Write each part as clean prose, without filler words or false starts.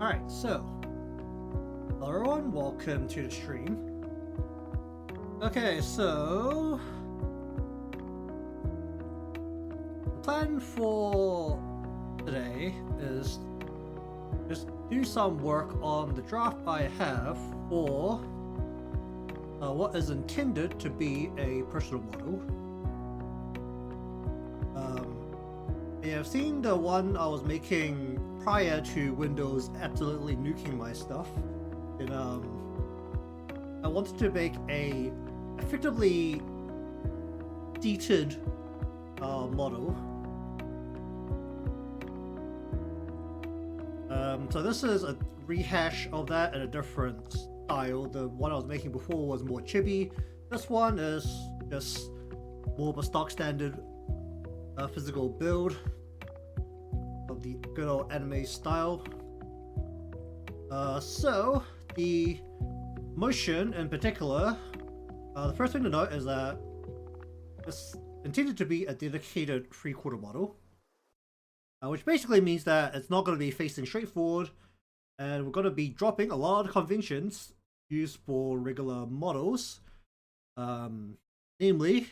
Alright, so hello everyone, welcome to the stream. Okay, so the plan for today is just do some work on the draft I have for what is intended to be a personal model. I've seen the one I was making prior to Windows absolutely nuking my stuff, and I wanted to make a effectively seated model. So this is a rehash of that in a different style. The one I was making before was more chibi. This one is just more of a stock standard physical build of the good old anime style. So the motion in particular, the first thing to note is that it's intended to be a dedicated 3/4 model, which basically means that it's not going to be facing straight forward, and we're going to be dropping a lot of conventions used for regular models. Namely,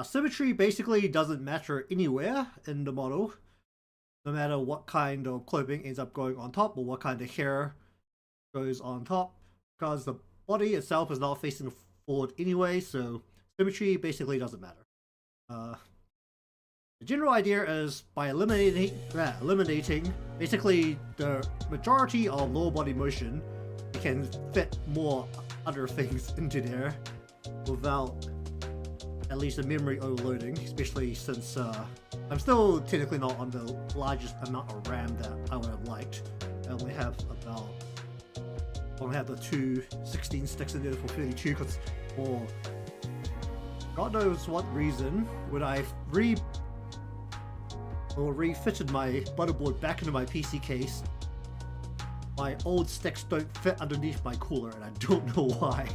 symmetry basically doesn't matter anywhere in the model, no matter what kind of clothing ends up going on top or what kind of hair goes on top, because the body itself is not facing forward anyway, so symmetry basically doesn't matter. The general idea is by eliminating basically the majority of lower body motion, you can fit more other things into there without at least the memory overloading, especially since I'm still technically not on the largest amount of RAM that I would have liked. I only have the two 16 sticks in there for 32, because for God knows what reason, when I refitted my motherboard back into my PC case, my old sticks don't fit underneath my cooler, and I don't know why.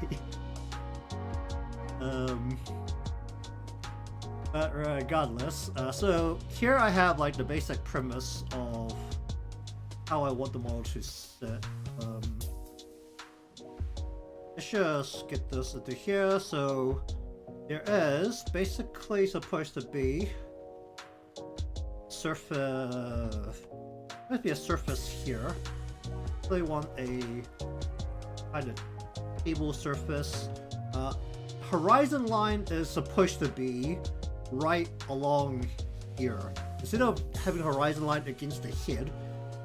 But regardless, so here I have like the basic premise of how I want the model to sit. Let's just get this into here. So there is basically supposed to be surface. Must be a surface here. They want a kind of table surface. Horizon line is supposed to be right along here. Instead of having a horizon line against the head,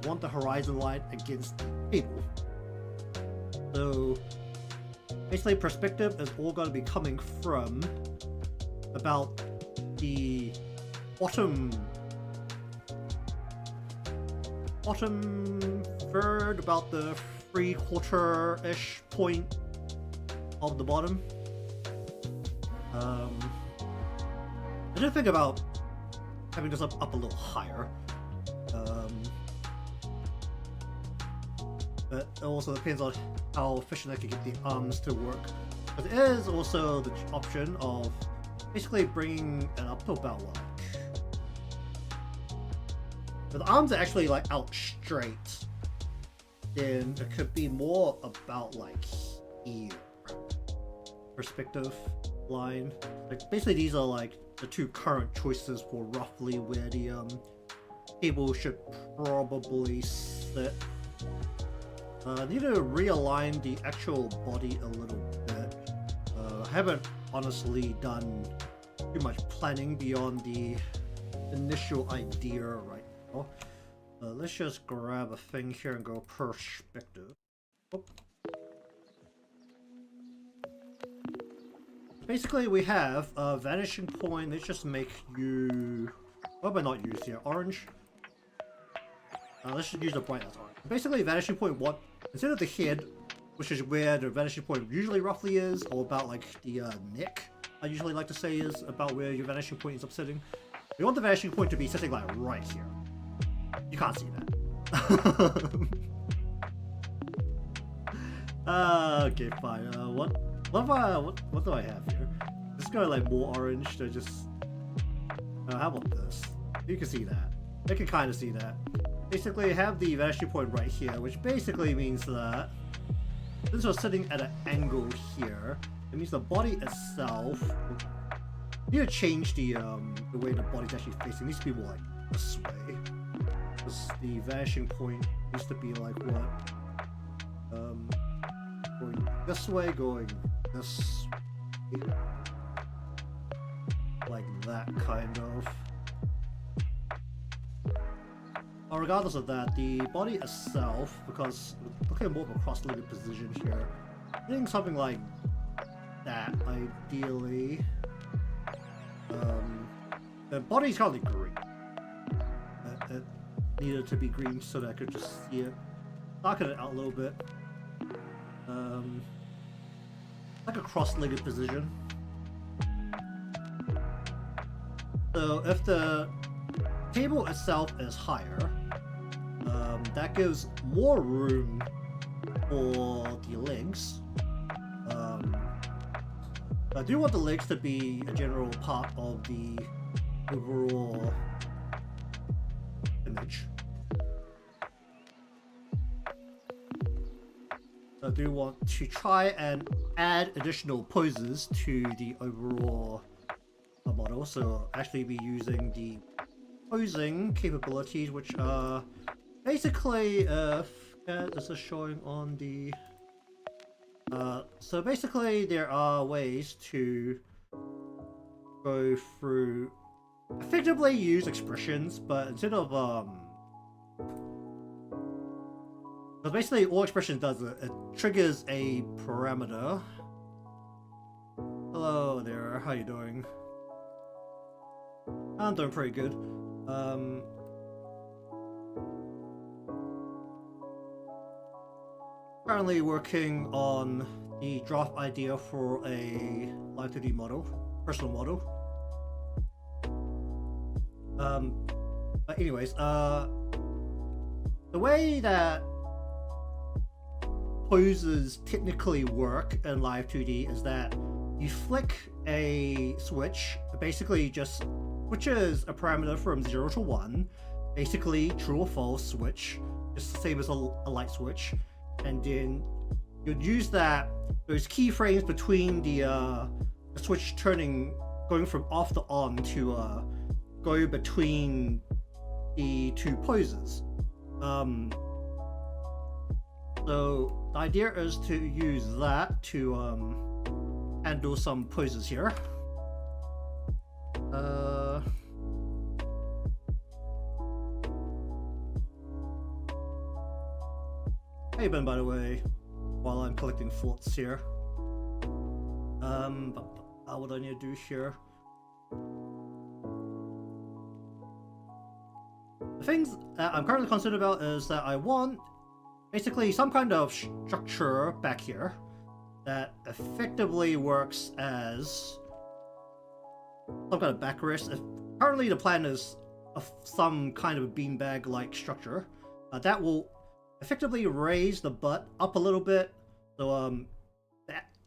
you want the horizon line against the table. So basically perspective is all going to be coming from about the bottom third, about the 3/4-ish point of the bottom. I did think about having this up a little higher, but it also depends on how efficient I can get the arms to work. But there is also the option of basically bringing it up to about like, if the arms are actually like out straight, then it could be more about like here. Perspective line. Like basically these are like the two current choices for roughly where the table should probably sit. I need to realign the actual body a little bit. I haven't honestly done too much planning beyond the initial idea right now. Let's just grab a thing here and go perspective. Oh. Basically, we have a vanishing point. Let's just make you... what have I not used here? Orange? Let's just use the brightness orange. Basically, vanishing point, what? Instead of the head, which is where the vanishing point usually roughly is, or about like the neck, I usually like to say is about where your vanishing point is up sitting. We want the vanishing point to be sitting like right here. You can't see that. Okay, fine. What do I have here? Just go like more orange to just... how about this? You can see that. I can kind of see that. basically have the vanishing point right here, which basically means that since we're sitting at an angle here, it means the body itself. You need to change the way the body's actually facing. It needs to be more like this way. Because the vanishing point needs to be like what? Going this way, going this way. Like that kind of. But regardless of that, the body itself, because looking at more of a cross-legged position here, I think something like that ideally. The body's currently green. It needed to be green so that I could just see it. Darken it out a little bit. Like a cross-legged position. So if the table itself is higher, that gives more room for the legs. I do want the legs to be a general part of the overall image. I do want to try and add additional poses to the overall model, so actually be using the posing capabilities, which are basically this is showing on the so basically there are ways to go through effectively use expressions, but instead of but basically all expression does it triggers a parameter. Hello there, how you doing? I'm doing pretty good. Currently working on the draft idea for a Live2D model, personal model. But anyways, the way that poses technically work in Live2D is that you flick a switch, basically just switches a parameter from 0 to 1, basically true or false switch, just the same as a light switch, and then you'd use those keyframes between the switch turning, going from off to on to go between the two poses. So the idea is to use that to handle some poses here. Hey Ben, by the way, while I'm collecting thoughts here. What do I need to do here? The things that I'm currently concerned about is that I want basically some kind of structure back here that effectively works as some kind of backrest. Currently the plan is some kind of beanbag-like structure that will effectively raise the butt up a little bit. So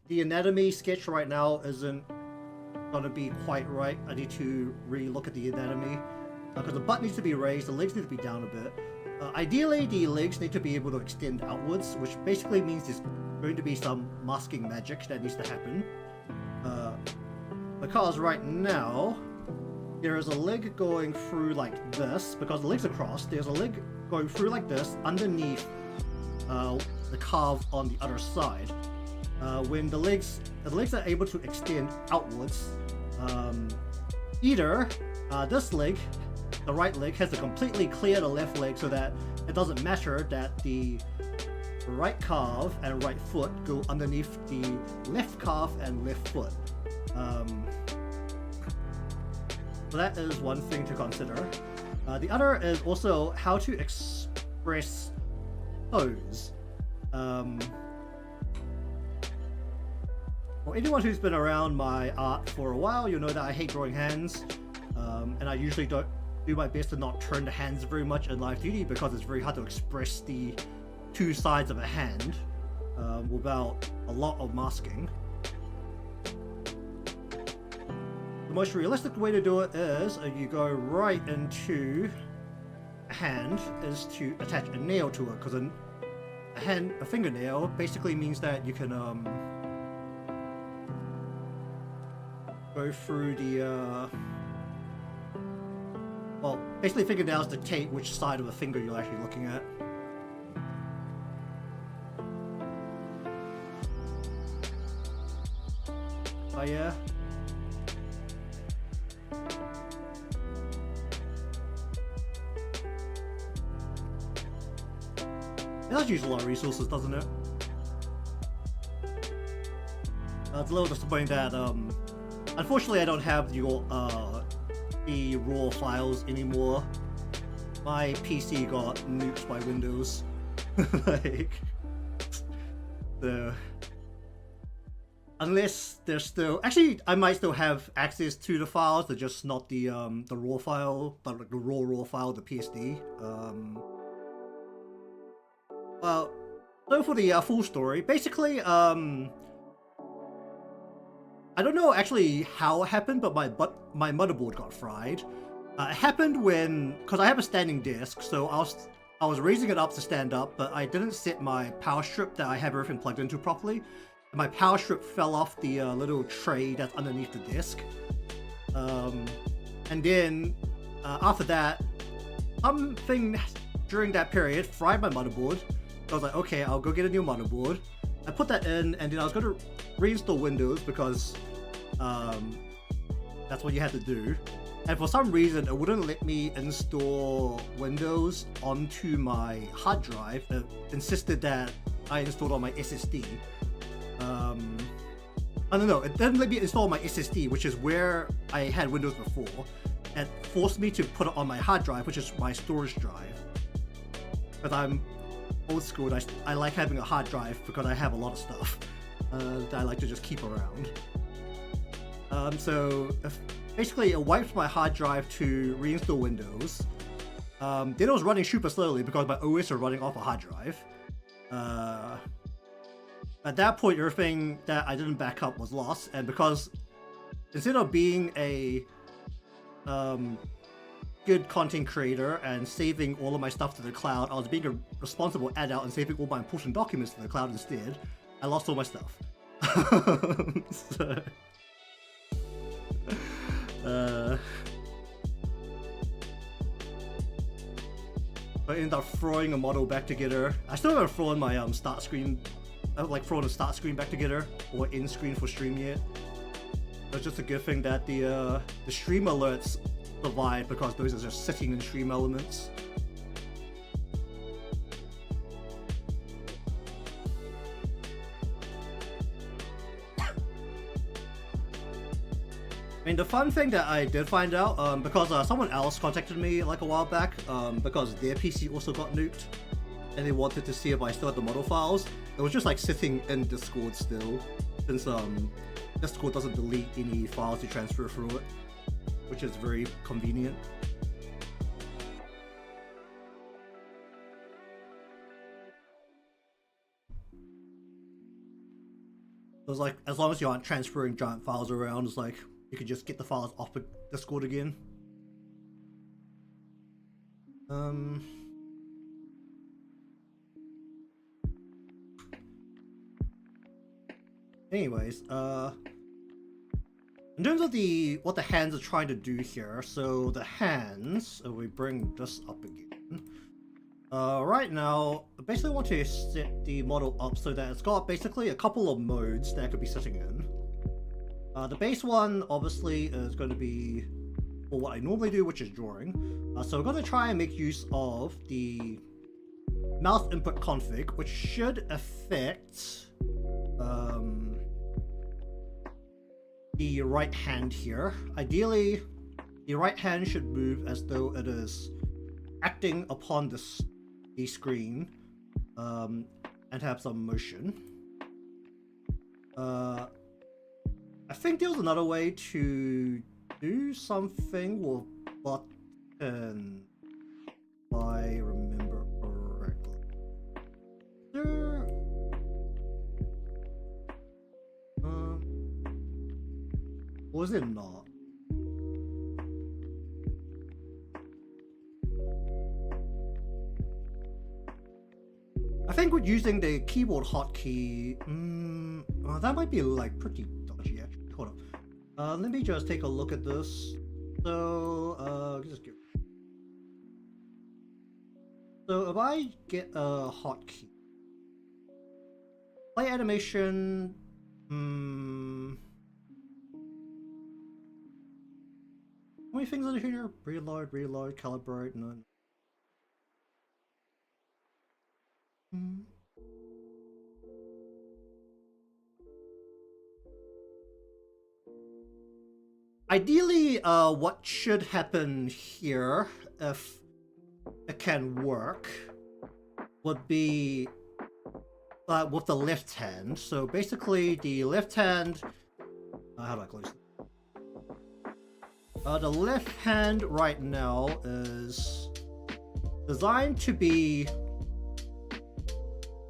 the anatomy sketch right now isn't gonna be quite right. I need to re-look at the anatomy because the butt needs to be raised, the legs need to be down a bit. Ideally, the legs need to be able to extend outwards, which basically means there's going to be some masking magic that needs to happen. Because right now, there is a leg going through like this, because the legs are crossed, there's a leg going through like this underneath the calf on the other side. When the legs are able to extend outwards, either this leg, the right leg, has to completely clear the left leg so that it doesn't matter that the right calf and right foot go underneath the left calf and left foot. So that is one thing to consider. The other is also how to express pose. For anyone who's been around my art for a while, you'll know that I hate drawing hands, and I usually don't do my best to not turn the hands very much in Live2D because it's very hard to express the two sides of a hand without a lot of masking. The most realistic way to do it is you go right into a hand is to attach a nail to it, because a fingernail basically means that you can go through the well, basically fingernails dictate which side of a finger you're actually looking at. Oh yeah. It does use a lot of resources, doesn't it? It's a little disappointing that, unfortunately I don't have your, the raw files anymore. My PC got nuked by Windows. Like, so... Unless there's still... Actually, I might still have access to the files, they're just not the raw file, but like the raw file, the PSD. Well, so for the full story, basically, I don't know actually how it happened, but my motherboard got fried. It happened when, because I have a standing disk, so I was raising it up to stand up, but I didn't set my power strip that I have everything plugged into properly. And my power strip fell off the little tray that's underneath the disk. And then after that, something during that period fried my motherboard. So I was like, okay, I'll go get a new motherboard. I put that in, and then I was going to reinstall Windows because that's what you had to do. And for some reason, it wouldn't let me install Windows onto my hard drive. It insisted that I installed on my SSD. I don't know, it didn't let me install my SSD, which is where I had Windows before. It forced me to put it on my hard drive, which is my storage drive. Because I'm old school, I like having a hard drive because I have a lot of stuff that I like to just keep around. So basically it wiped my hard drive to reinstall Windows. Then it was running super slowly because my OS are running off a hard drive. At that point, everything that I didn't back up was lost, and because instead of being a good content creator and saving all of my stuff to the cloud, I was being a responsible adult and saving all my important documents to the cloud instead. I lost all my stuff. So, I ended up throwing a model back together. I still haven't thrown my start screen, like throwing the start screen back together or in screen for stream yet. It's just a good thing that the stream alerts survive because those are just sitting in stream elements. I mean, the fun thing that I did find out, because someone else contacted me like a while back, because their PC also got nuked, and they wanted to see if I still had the model files. It was just like sitting in Discord still, since Discord doesn't delete any files to transfer through it, which is very convenient. It was like, as long as you aren't transferring giant files around, it's like, you could just get the files off of Discord again. Anyways, in terms of what the hands are trying to do here, so the hands, if we bring this up again, right now, I basically want to set the model up so that it's got basically a couple of modes that it could be sitting in. The base one, obviously, is going to be for what I normally do, which is drawing. So we're going to try and make use of the mouse input config, which should affect the right hand here. Ideally, the right hand should move as though it is acting upon the screen and have some motion. I think there's another way to do something with button, if I remember correctly. Or is it not? think with using the keyboard hotkey, that might be like pretty dodgy actually. Hold on. Let me just take a look at this. So, so if I get a hotkey, play animation, how many things are here? Reload, calibrate, none. Ideally, what should happen here, if it can work, would be with the left hand. So basically, the left hand. How do I close it? The left hand right now is designed to be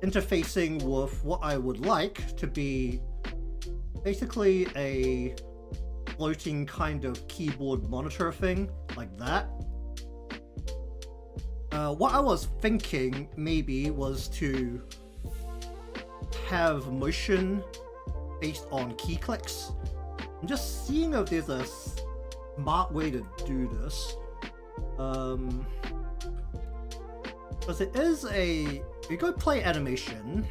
interfacing with what I would like to be basically a floating kind of keyboard monitor thing, like that. What I was thinking maybe was to have motion based on key clicks. I'm just seeing if there's a smart way to do this. Because it is a... You go play animation.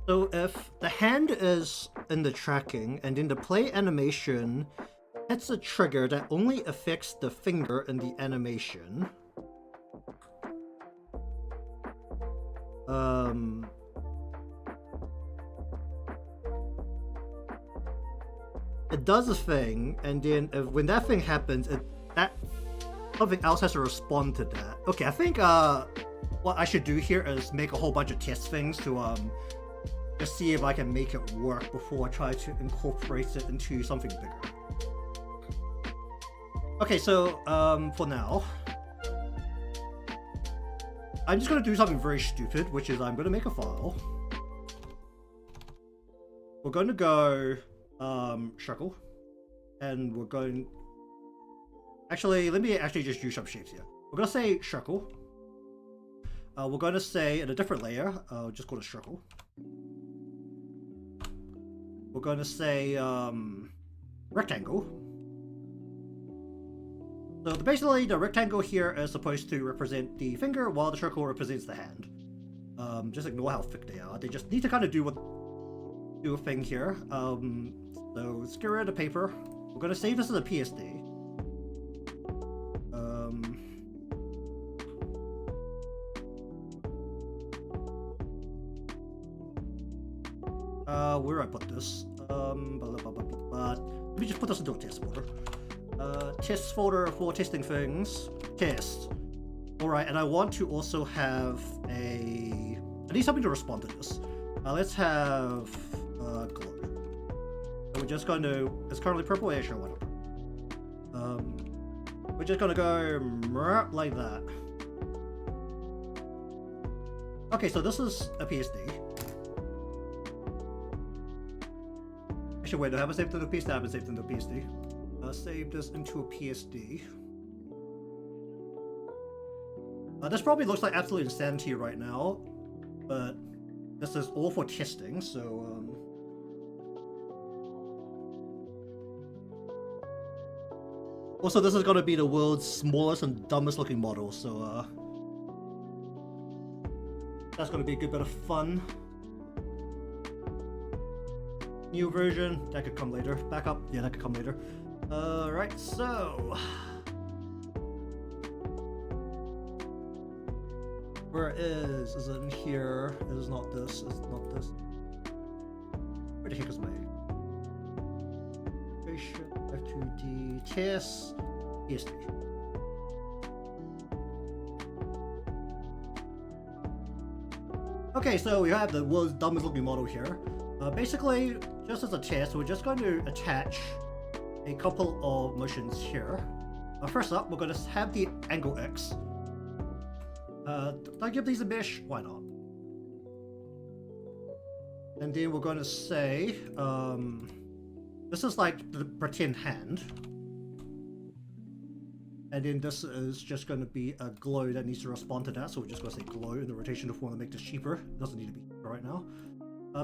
So if the hand is in the tracking and in the play animation, it's a trigger that only affects the finger in the animation. It does a thing, and then when that thing happens, something else has to respond to that. Okay, I think what I should do here is make a whole bunch of test things to just see if I can make it work before I try to incorporate it into something bigger. Okay, so for now, I'm just going to do something very stupid, which is I'm going to make a file. We're going to go circle, and we're going... Actually, let me actually just use some shapes here. We're going to say circle. We're going to say in a different layer, just call it circle. We're going to say rectangle. So basically the rectangle here is supposed to represent the finger while the circle represents the hand. Just ignore how thick they are. They just need to kind of do a thing here. So let's get rid of the paper. We're going to save this as a PSD. Where do I put this? Let me just put this into a test folder. Test folder for testing things. Test. Alright, and I want to also have I need something to respond to this. Let's have glow. So we're just going to... It's currently purple. Yeah, sure, why not? We're just going to go like that. Okay, so this is a PSD. Actually, wait, I haven't saved it into a PSD. I haven't saved it into a PSD. Save this into a PSD. This probably looks like absolute insanity right now, but this is all for testing, so also this is going to be the world's smallest and dumbest looking model, so that's going to be a good bit of fun. New version, that could come later. Backup, yeah, that could come later. Right, so... Where is it in here? It is not this, it's not this. Where the heck is my... Live2D test... PSD. Okay, so we have the world's dumbest looking model here. Basically, just as a test, we're just going to attach a couple of motions here. First up, we're going to have the angle X. Did I give these a mesh? Why not? And then we're going to say, this is like the pretend hand. And then this is just going to be a glow that needs to respond to that, so we're just going to say glow in the rotation if we want to make this cheaper. It doesn't need to be cheaper right now.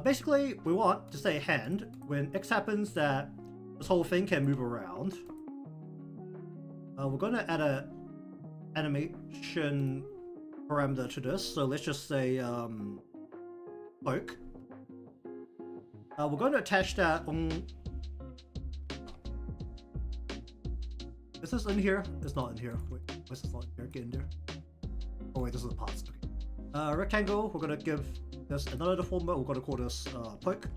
Basically, we want to say hand when X happens that this whole thing can move around. We're going to add a animation parameter to this, so let's just say poke. We're going to attach that on. Is this in here? It's not in here. Wait, this is not in here. Get in there. Oh wait, this is the parts. Okay. Rectangle. We're gonna give this another deformer. We're gonna call this poke.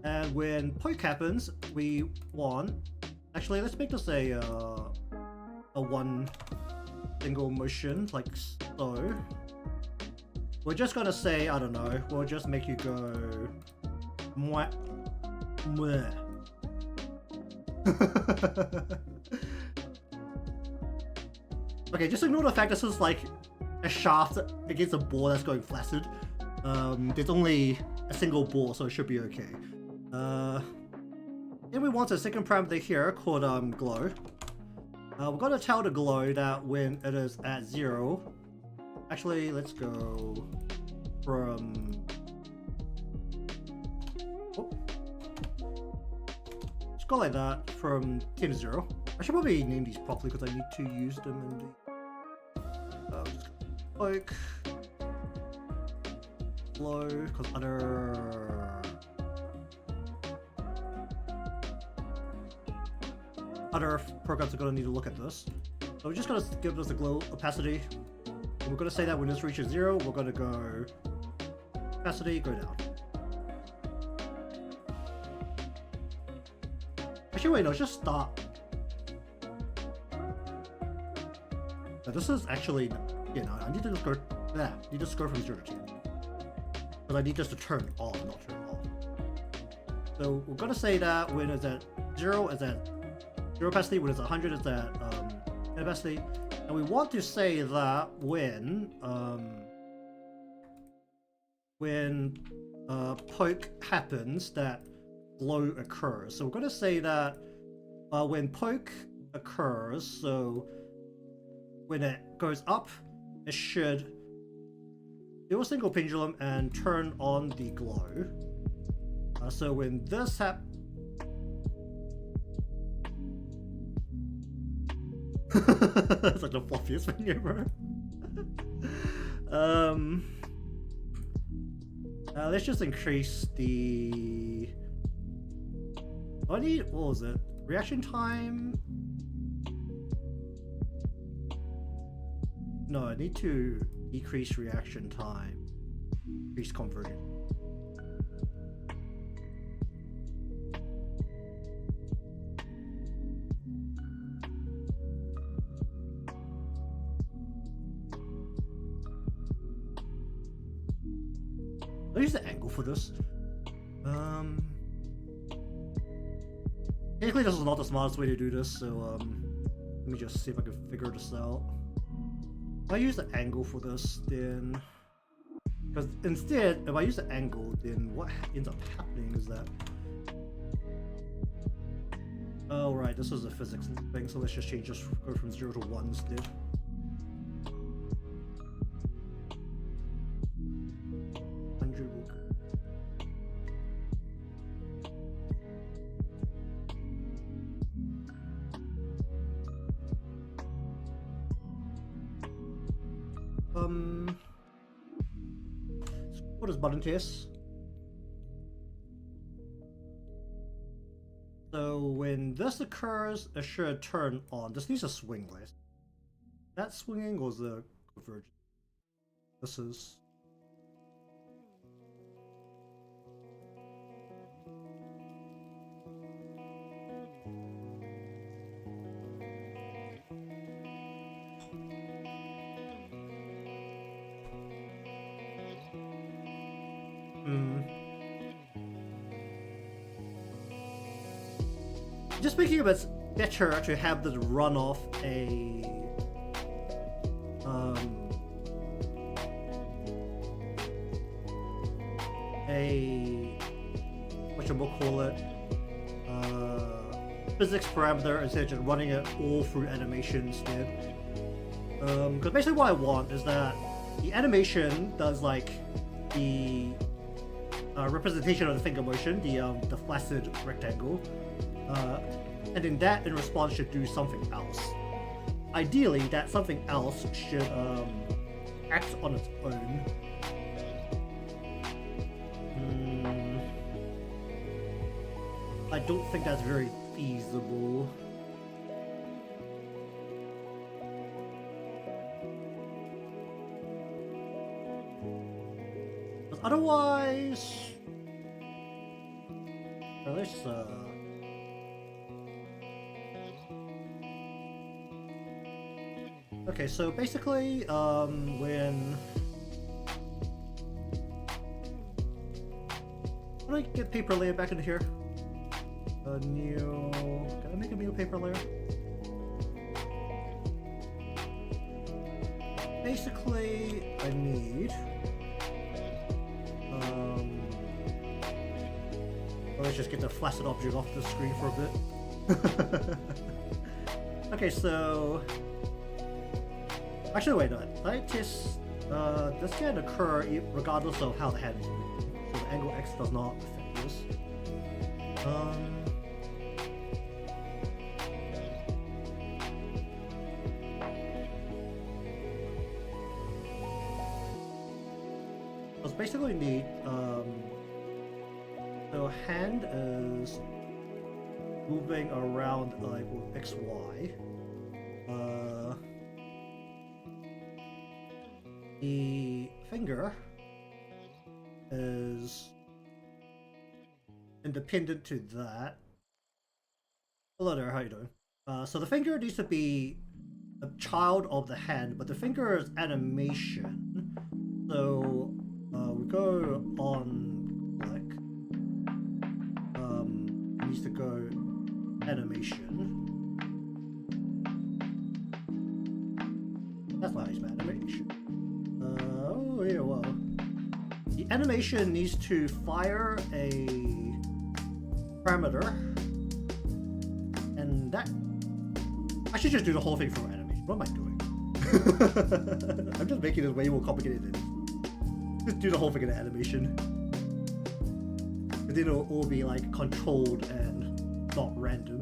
And when poke happens, we want. Actually, let's make this a one single motion, like so. We're just gonna say, I don't know. We'll just make you go. Mwah. Mwah. Okay, just ignore the fact this is like a shaft against a ball that's going flaccid. There's only a single ball, so it should be okay. Then we want a second parameter here called glow. We're gonna tell the glow that when it is at 0. Actually, let's go from. Oh. Go like that from 10 to 0. I should probably name these properly because I need to use them in the like flow because other programs are going to need to look at this. So we're just going to give this a glow opacity. And we're going to say that when this reaches 0, we're going to go opacity, go down. Actually, wait, no, just stop. Now, this is actually, yeah, no, I need to just go, I need to just go from 0 to 10. But I need this to turn on, not turn off. So we're gonna say that when it's at 0 is at 0 opacity, when it's 100 is at 10 opacity. And we want to say that when poke happens, that glow occurs. So we're going to say that when poke occurs, so when it goes up, it should do a single pendulum and turn on the glow. So when this happens, it's like the fluffiest thing ever. Let's just increase the. I need, what was it? Reaction time? No, I need to decrease reaction time. Increase conversion. I'll use the angle for this. Technically, this is not the smartest way to do this, so let me just see if I can figure this out. If I use the angle for this, then because instead, if I use the angle, then what ends up happening is that. Oh right, this is a physics thing, so let's just change this, go from 0 to 1 instead. What is button test? So when this occurs, it should turn on. This needs a swing list. That swinging was the convergence. This is. Just thinking of it's better to have this run off a whatchamacallit, physics parameter instead of just running it all through animation instead. Because basically what I want is that the animation does like the representation of the finger motion, the flaccid rectangle, and then that in response should do something else. Ideally, that something else should act on its own. I don't think that's very feasible. Because otherwise, well, let's okay, so basically, when how do I get paper layer back into here? A new. Can I make a new paper layer? Basically, I need. Let's just get the flaccid object off the screen for a bit. Okay, so. Actually, wait, no. Light test. This can occur regardless of how the hand is moving. So the angle X does not affect this. Basically need so hand is moving around like with XY. The finger is independent to that. Hello there, how you doing? So the finger needs to be a child of the hand, but the finger is animation. So we go on click. It needs to go animation. That's not his animation. Oh yeah, well. The animation needs to fire a parameter, and that I should just do the whole thing from animation. What am I doing? I'm just making this way more complicated than it is. Just do the whole thing in animation. And then it'll all be like controlled and not random.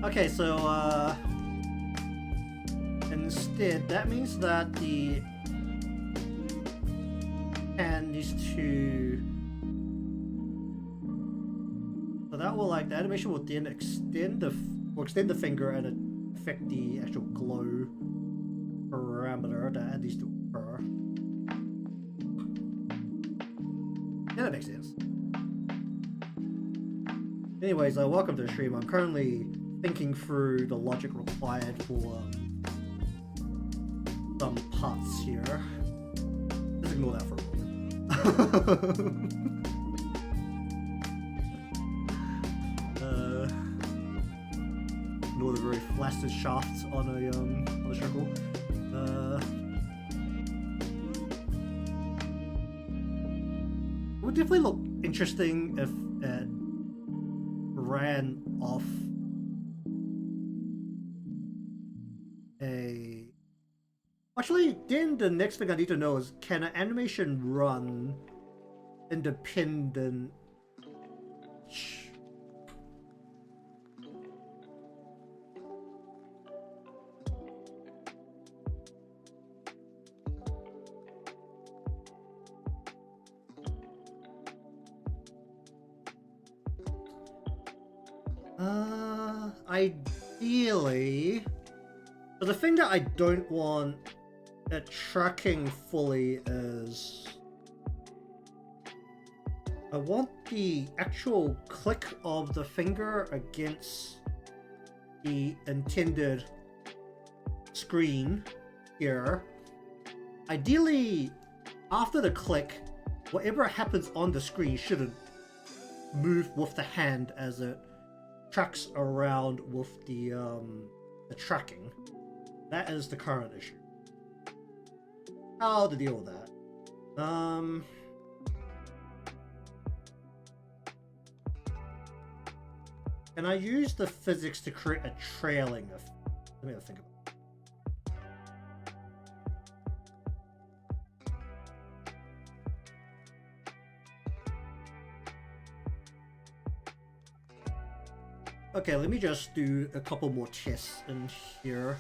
Okay, so instead that means that the hand needs to, so that will like the animation will then extend the finger and affect the actual glow parameter that needs to occur. Yeah, that makes sense. Anyways, welcome to the stream. I'm currently thinking through the logic required for some parts here. Just ignore that for a moment. Ignore the very flaccid shafts on a circle. It would definitely look interesting if it ran off a. Actually, then the next thing I need to know is, can an animation run independent? Ideally, but the thing that I don't want it tracking fully is I want the actual click of the finger against the intended screen here. Ideally, after the click, whatever happens on the screen shouldn't move with the hand as it tracks around with the the tracking. That is the current issue. How to deal with that? Can I use the physics to create a trailing effect? Let me think about it. Okay, let me just do a couple more tests in here.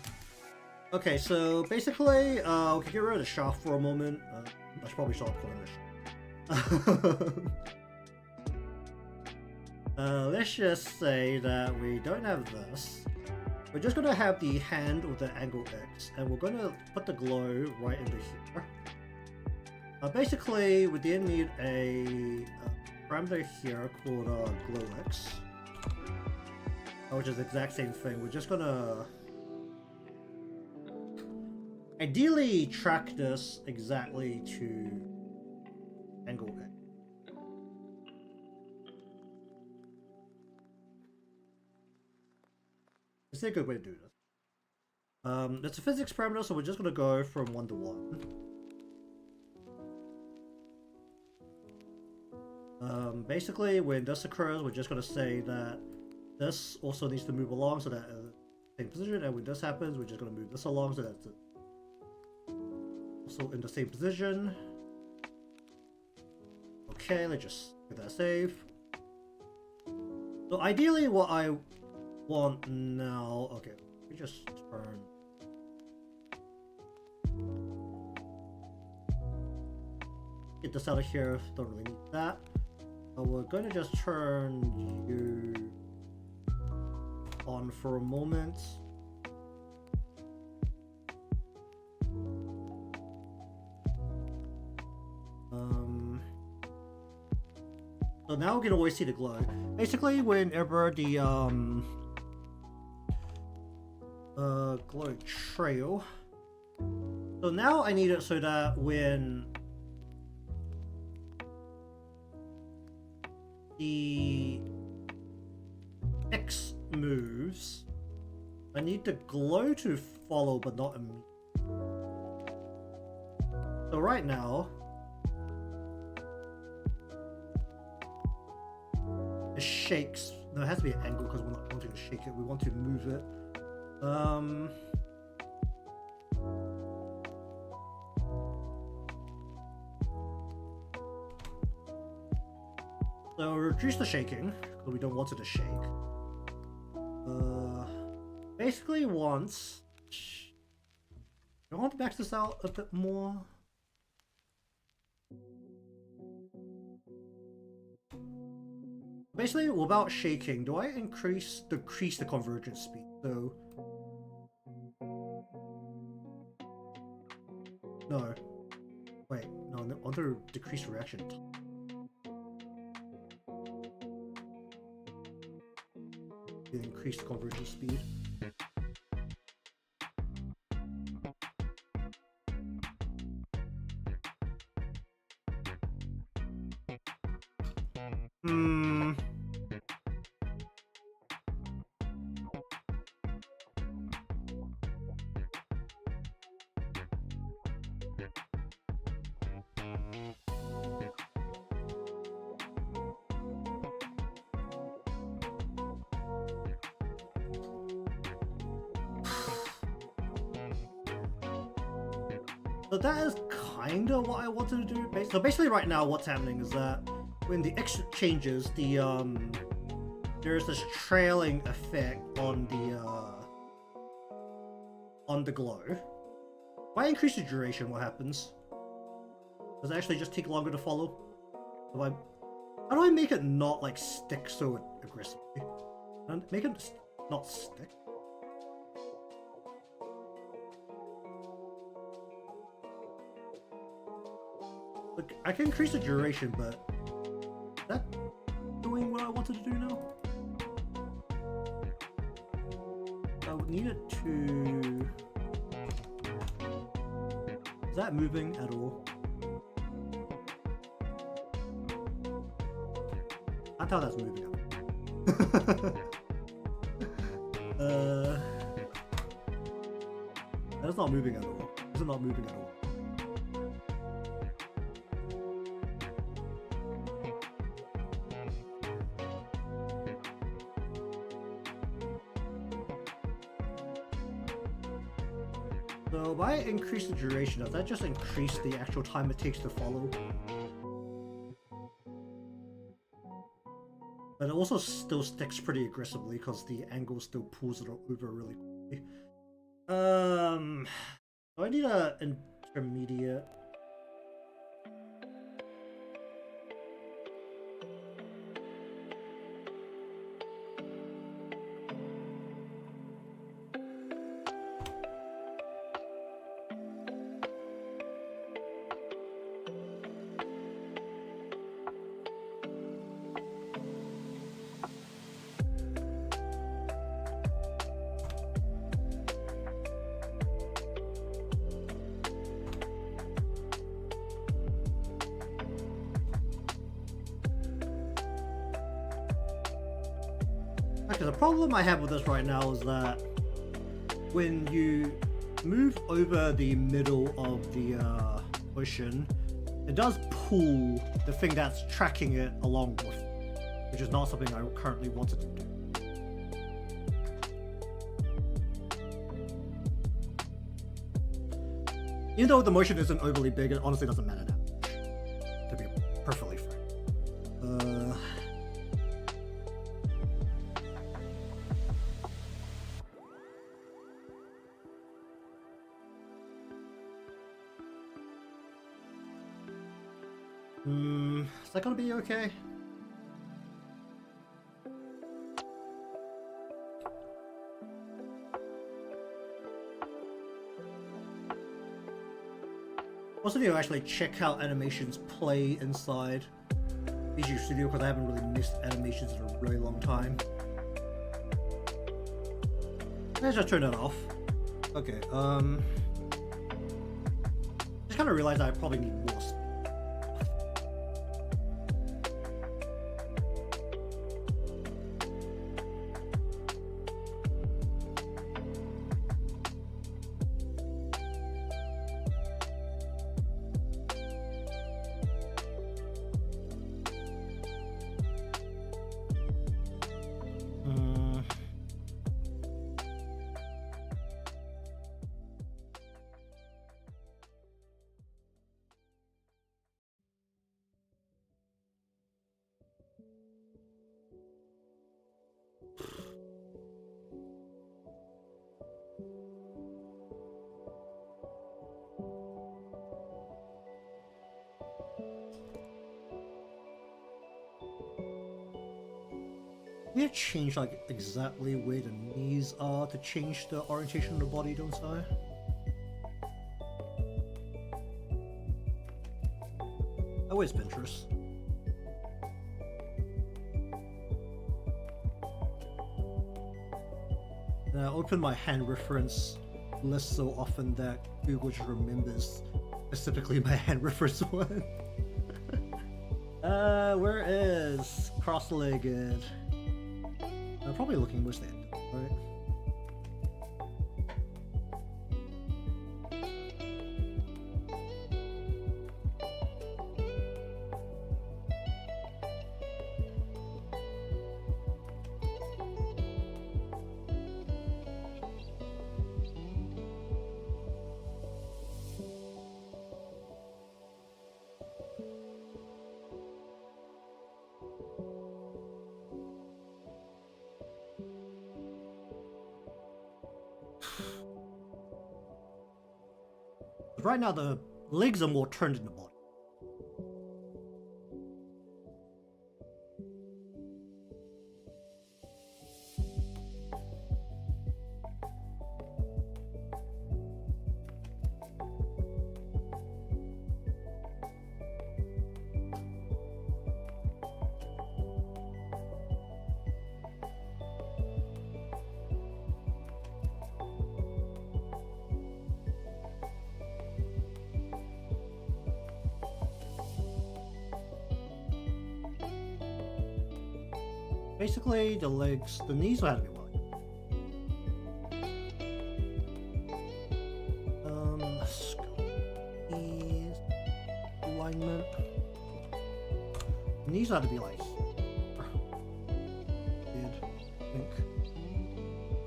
Okay, so basically, we can get rid of the shaft for a moment. I should probably stop calling this. Let's just say that we don't have this. We're just gonna have the hand with the angle X, and we're gonna put the glow right into here. Basically, we then need a parameter here called glow X, which is the exact same thing. We're just gonna ideally track this exactly to angle X. It's a good way to do this. It's a physics parameter, so we're just gonna go from 1 to 1. Basically, when this occurs, we're just gonna say that this also needs to move along so that same position, and when this happens, we're just gonna move this along so that's also in the same position. Okay, let's just get that save. So ideally, what I want now, okay, we just turn. Get this out of here. Don't really need that. We're going to just turn you on for a moment. So now we can always see the glow. Basically, whenever the glow trail. So now I need it so that when the X moves, I need the glow to follow but not immediately. So right now it shakes. No, it has to be an angle because we're not wanting to shake it, we want to move it. So reduce the shaking because we don't want it to shake. Basically once I want to max this out a bit more. Basically, without shaking, do I decrease the convergence speed? So no, wait, no, under decrease reaction time. Increase the convergence speed. So that is kind of what I wanted to do. So basically right now what's happening is that when the X changes, there's this trailing effect on the glow. If I increase the duration, what happens? Does it actually just take longer to follow? How do I make it not like stick so aggressively? And make it not stick? Look, I can increase the duration, but is that doing what I wanted to do now? I would need it to... Is that moving at all? I thought that's moving at all. That's not moving at all. This is not moving at all. So by increase the duration, does that just increase the actual time it takes to follow? But it also still sticks pretty aggressively because the angle still pulls it over really quickly. Do I need an intermediate? Okay, the problem I have with this right now is that when you move over the middle of the ocean, it does pull the thing that's tracking it along with, which is not something I currently wanted to do. Even though the motion isn't overly big, it honestly doesn't matter that much, to be perfectly frank. Is that gonna be okay? Also need to actually check how animations play inside Visual Studio because I haven't really missed animations in a really long time. Let's just turn that off. Okay, just kind of realized I probably need more space. We have changed like exactly where the knees are to change the orientation of the body, don't I? Always Pinterest. And I open my hand reference list so often that Google just remembers specifically my hand reference one. Where is cross-legged? I'm probably looking mostly at it, right? Right now the legs are more turned in the body. Basically, the legs, the knees will have to be wide. needs that to be like here. I think.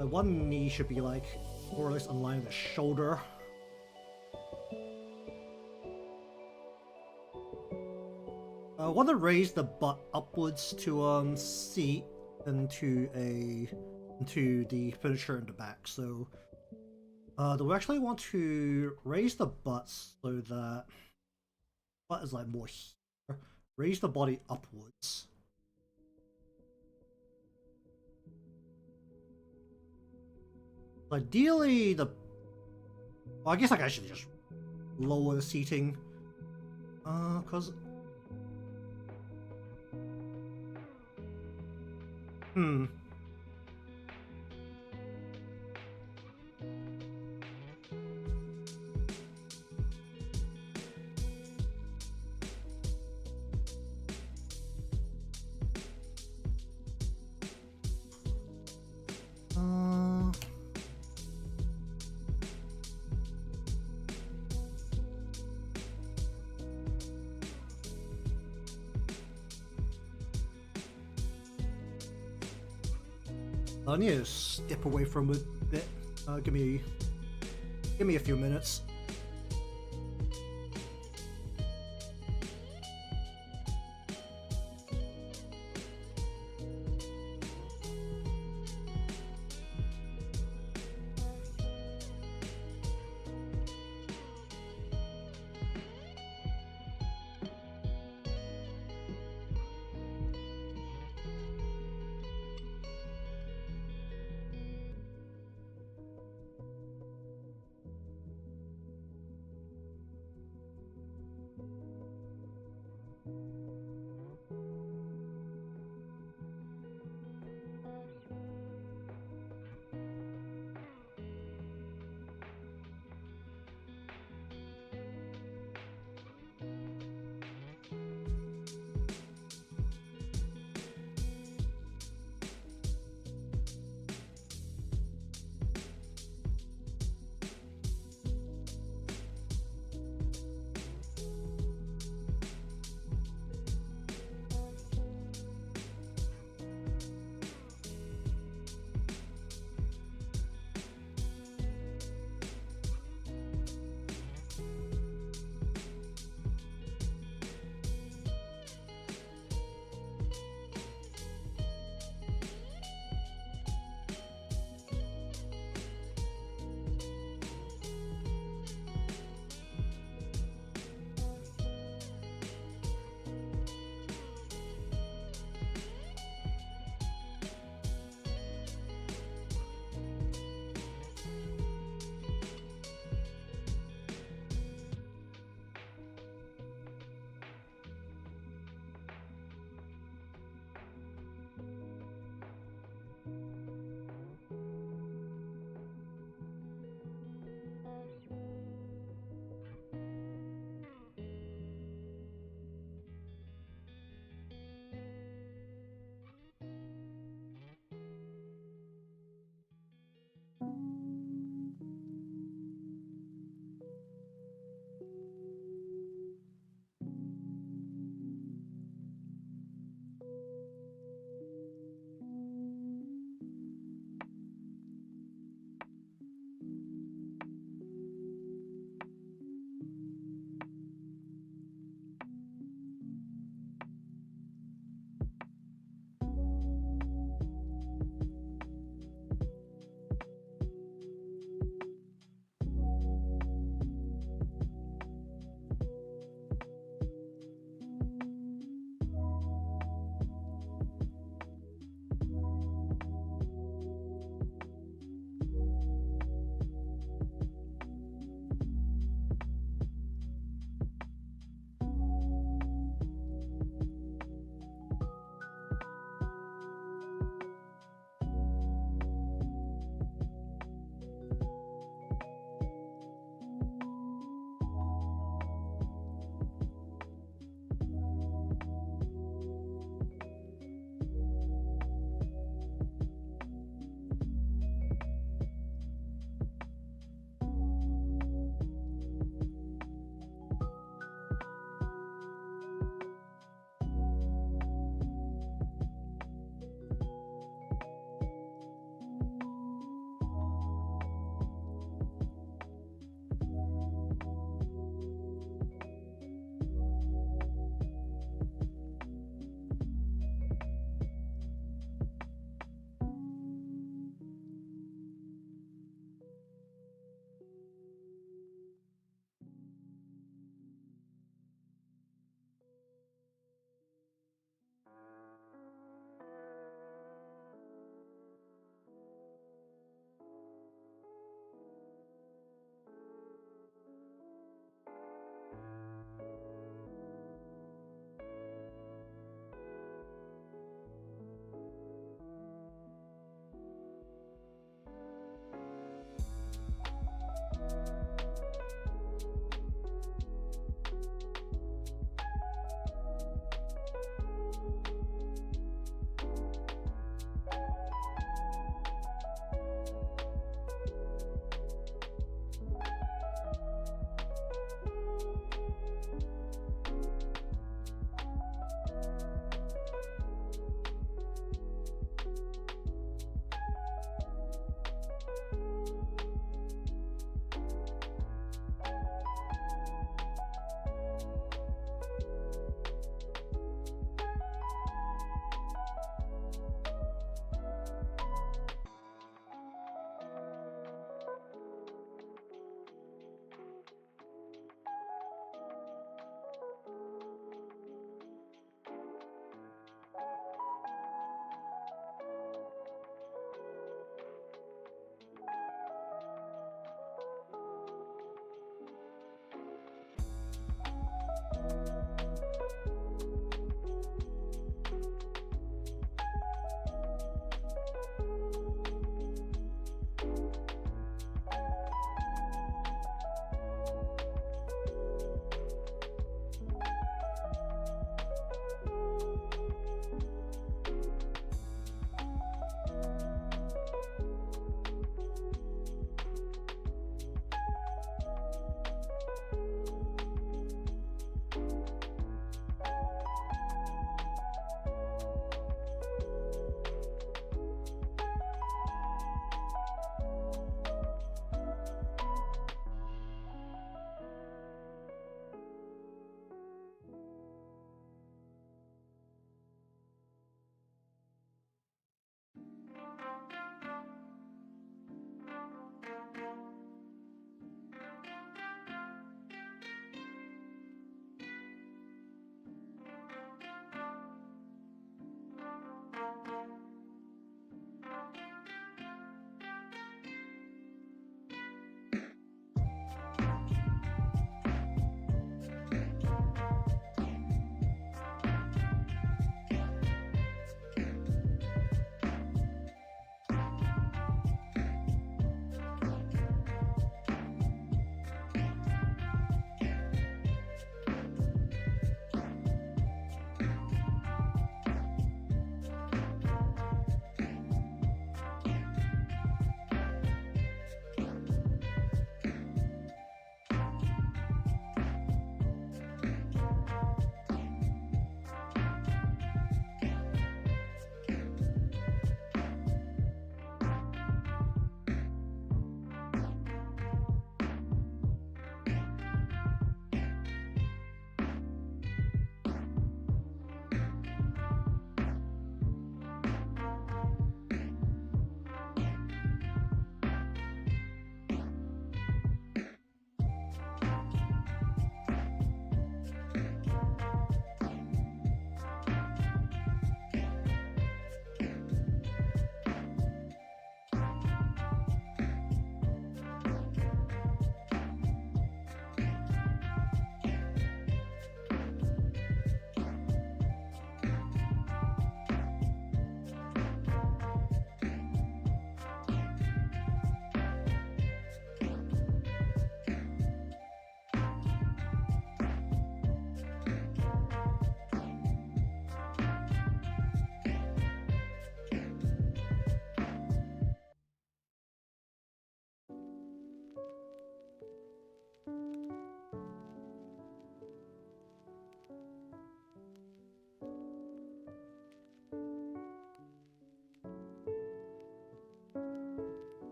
Like one knee should be like more or less in line with the shoulder. I want to raise the butt upwards to seat into the furniture in the back. So do we actually want to raise the butt so that butt is like more here? Raise the body upwards. Ideally, well, I guess like I should just lower the seating, cause I need to step away from it a bit. Give me a few minutes.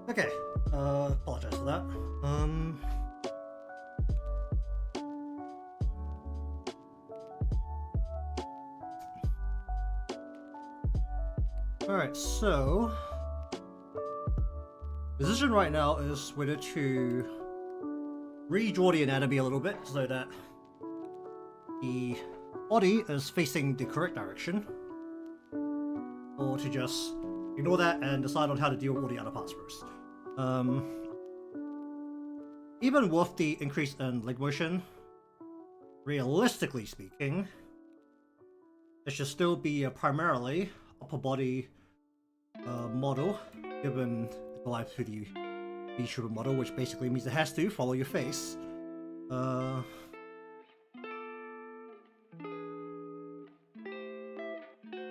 Okay, apologize for that. Alright, so the decision right now is whether to redraw the anatomy a little bit so that the body is facing the correct direction, or to just ignore that and decide on how to deal with all the other parts first. Even with the increase in leg motion, realistically speaking, it should still be a primarily upper body model, given the Live2D Vtuber model, which basically means it has to follow your face.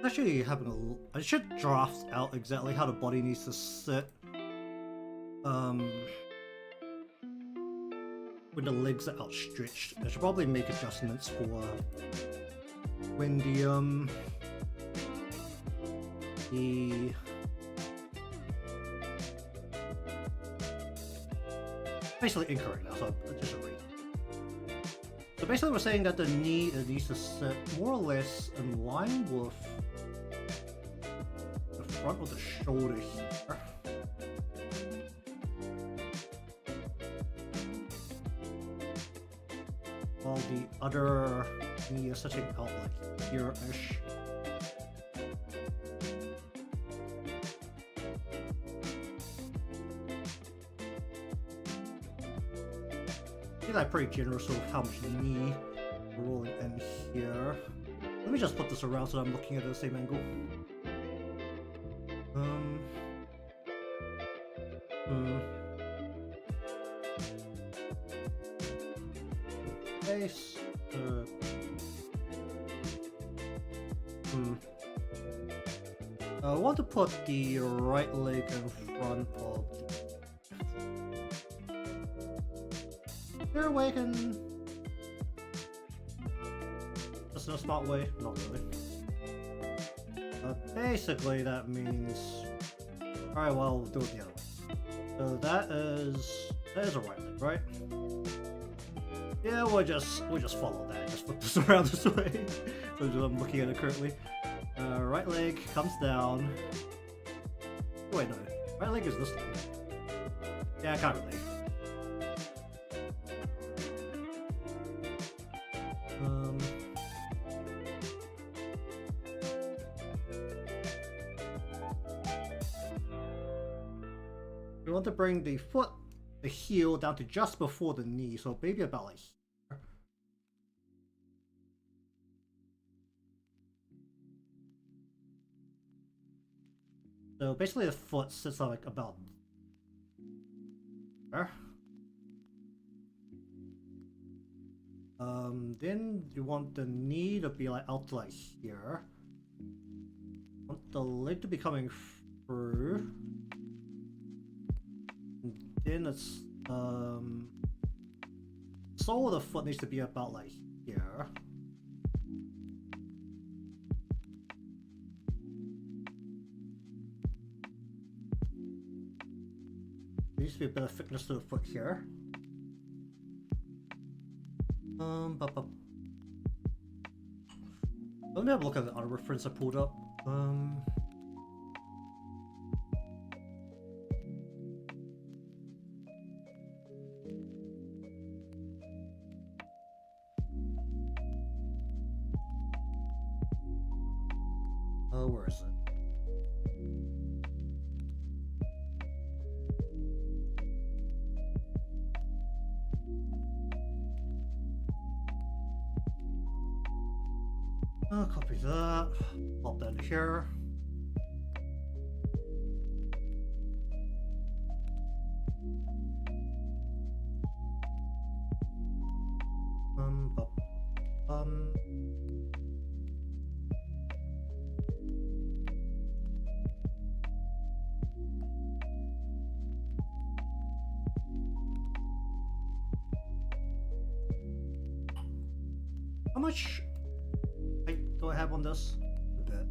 Actually, I should draft out exactly how the body needs to sit. When the legs are outstretched, I should probably make adjustments for when the basically incorrect now, so I'll just read. So basically we're saying that the knee needs to sit more or less in line with the front of the shoulder here. While the other knee is sitting out like here-ish. I feel like pretty generous of how much knee rolling in here. Let me just put this around so I'm looking at the same angle. Face. I want to put the right leg in front of the... They're awakened. Just in a smart way? Not really. But basically that means... Alright, well, we'll do it the other way. So that is a right leg, right? Yeah, we'll just follow that. Just flip this around this way. So I'm looking at it currently. Right leg comes down. Wait, no. Right leg is this leg. Yeah, I can't really. We want to bring the foot, the heel, down to just before the knee, so maybe about like here. So basically the foot sits like about there. Then you want the knee to be like out to like here. Want the leg to be coming through. And then it's sole of the foot needs to be about like here. There needs to be a bit of thickness to the foot here. Let me have a look at the other reference I pulled up. Where is it? I'll copy that, pop that in here. How much height do I have on this? A bit.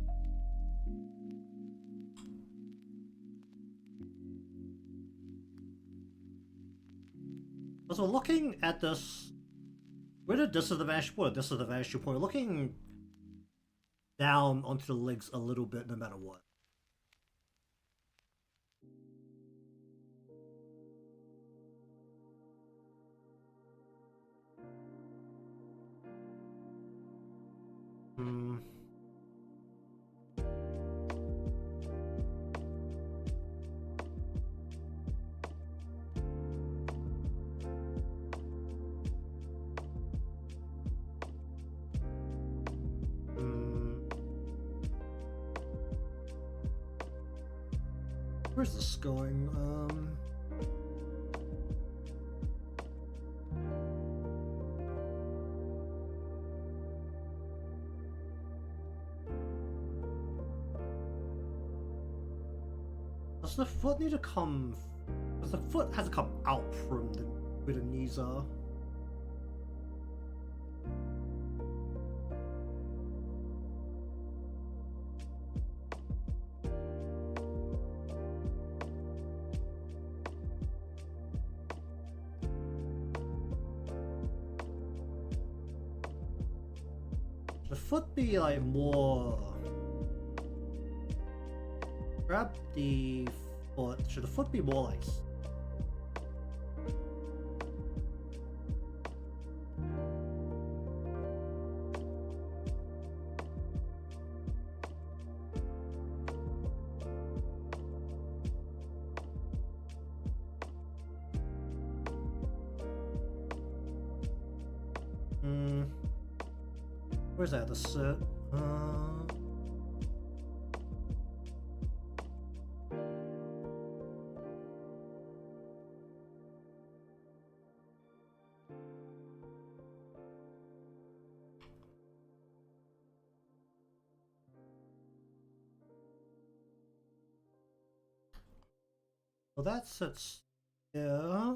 As we're looking at this, whether this is the vantage point or this is the vantage point, we're looking down onto the legs a little bit no matter what. Hmm. Where's this going? Does the foot need to come? Does the foot has to come out from the where the knees are? The foot be like more. Grab the foot. Should the foot be more like? Where's that? The sit. Well, that sits. Yeah.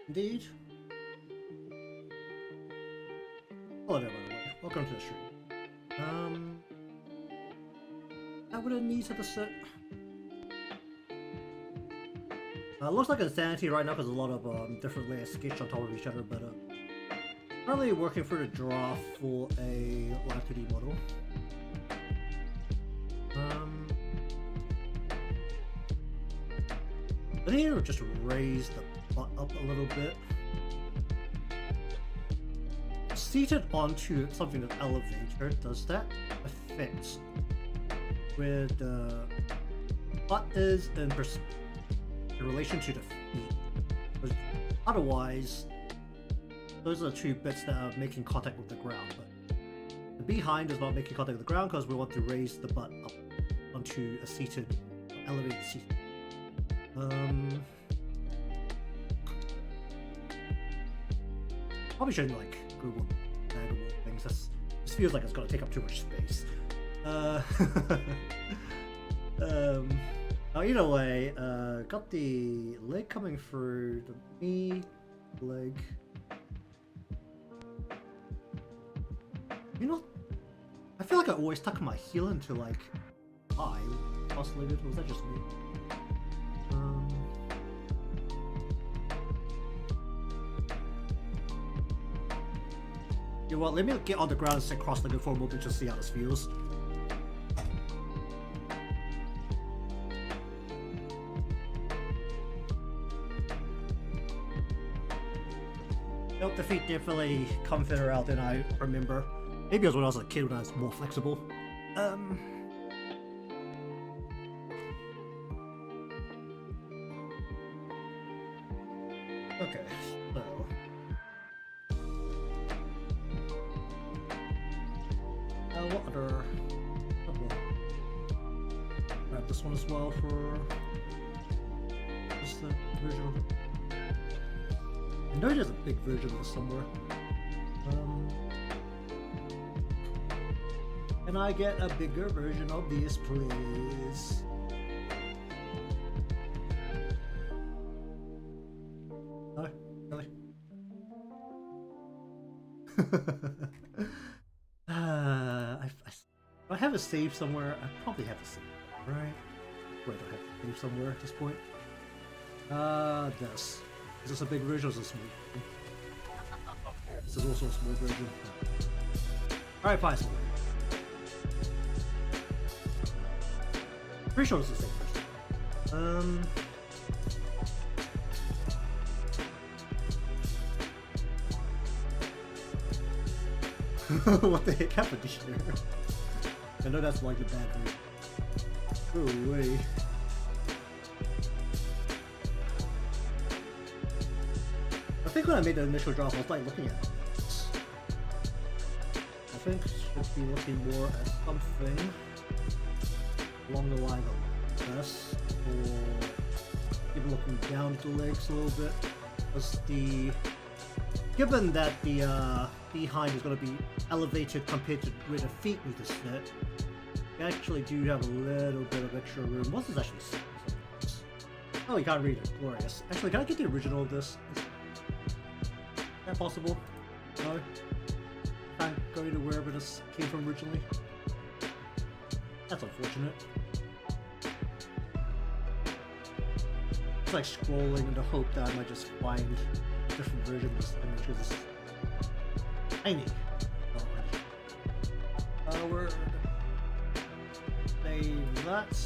Indeed. Hello there, by the way. Welcome to the stream. That would have needs to sit. Looks like insanity right now because a lot of different layers sketched on top of each other, but currently working through the draft for a Live2D model. I need to just raise the butt up a little bit. Seated onto something that's elevated, does that affect where the butt is in relation to the feet? Because otherwise, those are the two bits that are making contact with the ground, but the behind is not making contact with the ground because we want to raise the butt up onto a seated, elevated seat. Probably shouldn't like Google things. This feels like it's gonna take up too much space. Either way, got the leg coming through the knee, leg. You know, I feel like I always tuck my heel into like eye. Oscillated, or was that just me? You know what, let me get on the ground and sit cross-legged for a moment just to see how this feels. Nope, the feet definitely come fitter out than I remember. Maybe it was when I was a kid when I was more flexible. Okay, so... what other... grab this one as well for... just the version of it. I know there's a big version of this somewhere. Can I get a bigger version of this, please? No? Really? have it saved somewhere? I probably have it saved, right? Wait, I have it saved somewhere at this point. This. Is this a big version or is this a small version? This is also a small version. Alright, fine. Pretty sure it's the same version. What the heck happened here? I know that's like the bad version. Oh, wait. I think when I made the initial draft, I was like looking at this. I think should be looking more at something along the line of this, or even looking down at the legs a little bit. Because given that the behind is going to be elevated compared to where the feet need to sit, you actually do have a little bit of extra room. What's this actually saying? Oh, you can't read it. Glorious. Actually, can I get the original of this? Is that possible? No? Can't go to wherever this came from originally? That's unfortunate. It's like scrolling in the hope that I might just find a different version of this image because it's tiny. Word. Save that.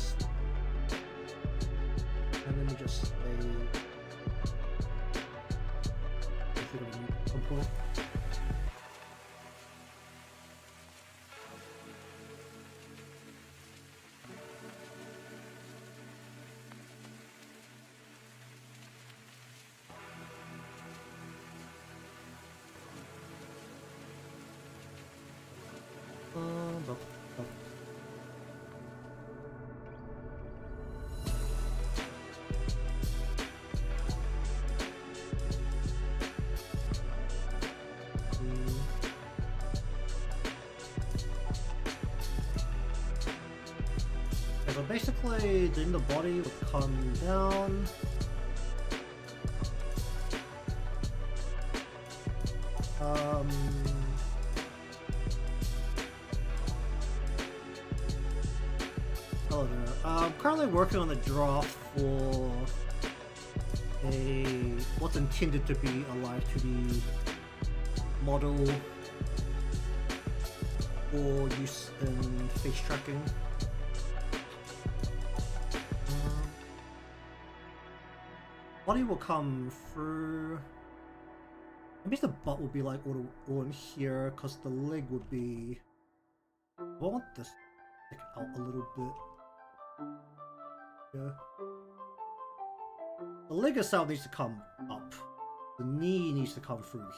And then we just save. At some point. So basically, then the body would come down. Hello there. I'm currently working on a draft for what's intended to be a Live2D model for use in face tracking. Body will come through. I guess the butt will be like all in here, because the leg would be. I want this to stick out a little bit. Yeah. The leg itself needs to come up. The knee needs to come through.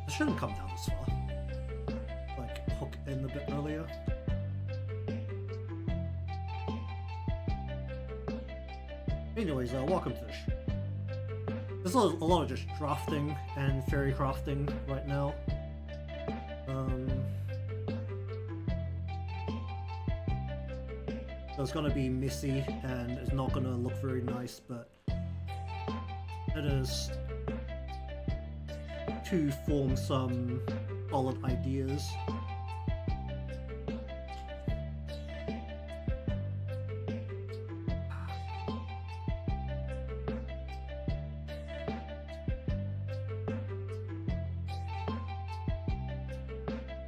It shouldn't come down this far. Like, hook in a bit earlier. Anyways, welcome to the show. There's a lot of just drafting and fairy crafting right now. So it's gonna be messy and it's not gonna look very nice, but it is to form some solid ideas.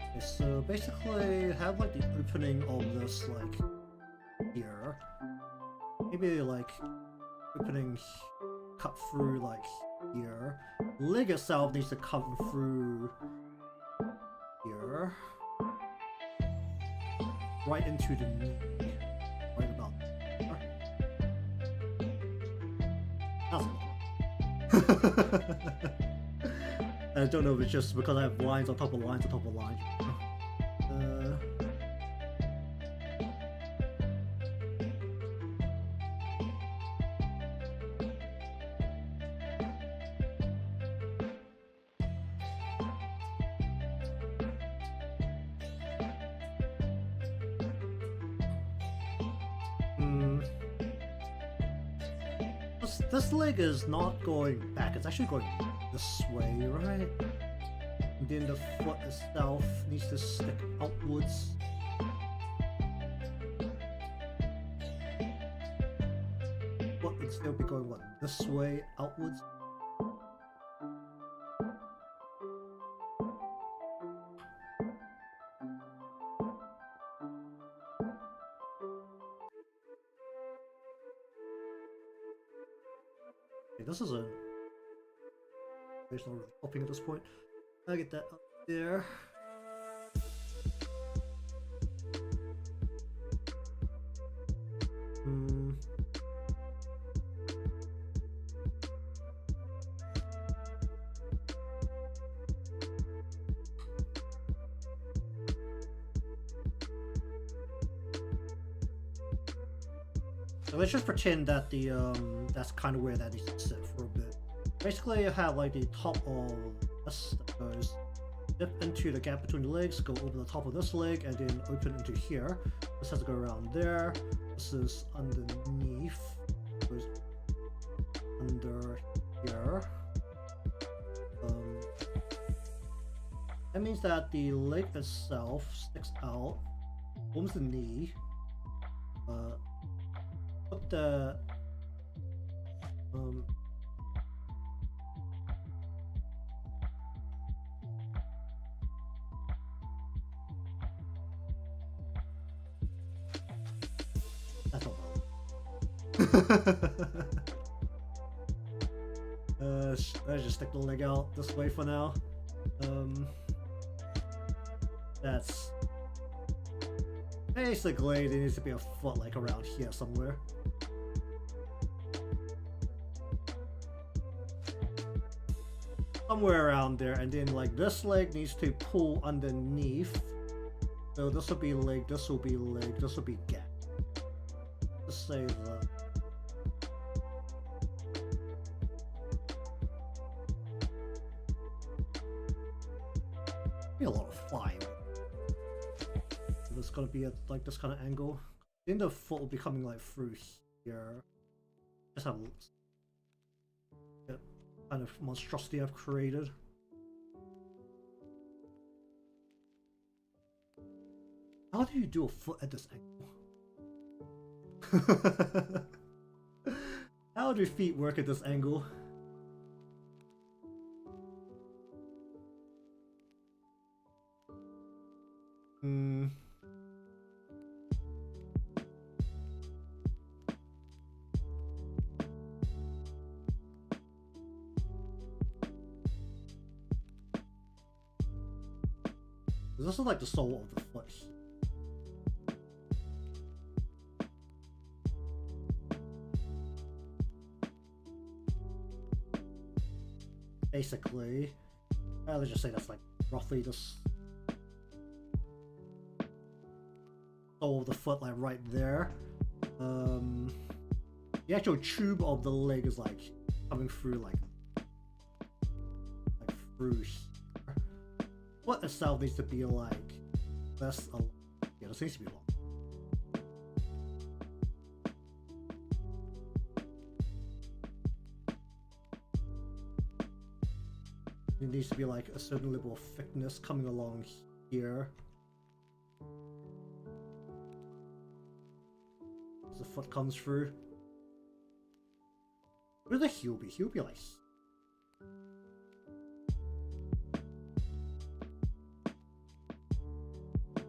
Okay, so basically have like the opening of this like here. Maybe like opening cut through like here. Leg itself needs to come through here. Right into the knee. Right about there. I don't know if it's just because I have lines on top of lines on top of lines. this leg is not going back, it's actually going this way, right? And then the foot itself needs to stick outwards. Foot would still be going, what, this way, outwards? This is a... There's no really helping at this point. I'll get that up there. So let's just pretend that the that's kind of where that needs to sit for a bit. Basically, you have like the top of this that goes dip into the gap between the legs, go over the top of this leg, and then open into here. This has to go around there. This is underneath, goes under here. That means that the leg itself sticks out, forms the knee. Put the that's not let's just stick the leg out this way for now. That's basically there needs to be a foot like around here somewhere. Somewhere around there, and then like this leg needs to pull underneath. So this will be leg, this will be leg, this will be gap. Let's say that. Be a lot of flying. There's gonna be at like this kind of angle. Then the foot will be coming like through here. Just have a kind of monstrosity I've created. How do you do a foot at this angle? How do feet work at this angle? This is like the sole of the foot. Basically, let's just say that's like roughly this sole of the foot, like right there. The actual tube of the leg is like coming through like through here. Foot itself needs to be like this. Yeah, this needs to be long. It needs to be like a certain level of thickness coming along here. As the foot comes through. Where's the heel be? Heel be like.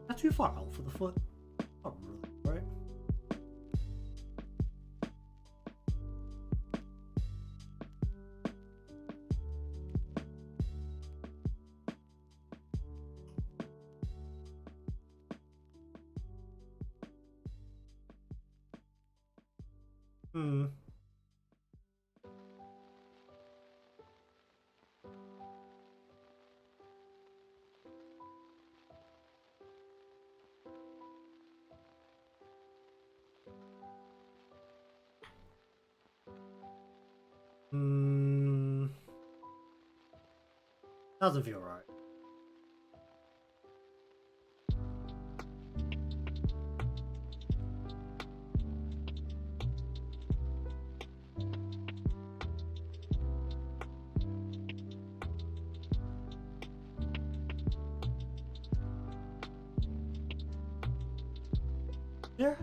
Not too far out for the foot. Not really, right? Doesn't feel right. Yeah.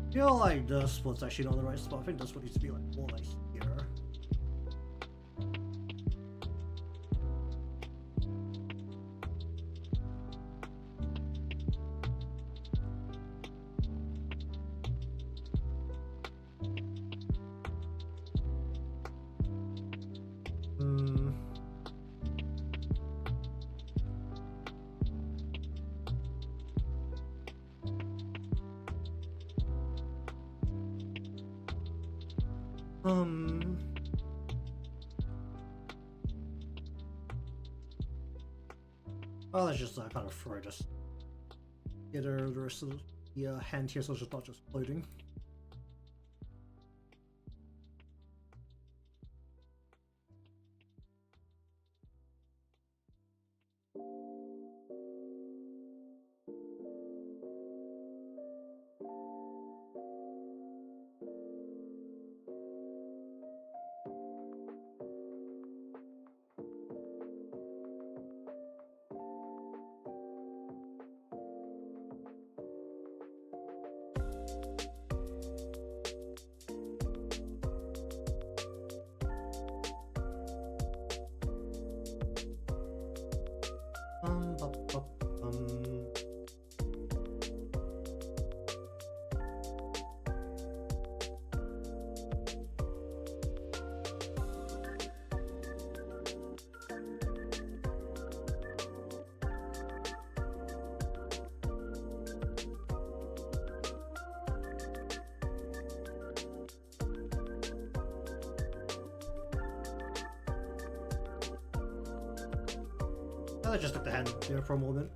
I feel like this spot's actually not the right spot. I think this one needs to be like more like here. Well, let's just kind of throw this. Get the rest of the hand here, so it's just not just floating. I just took the hand here for a moment.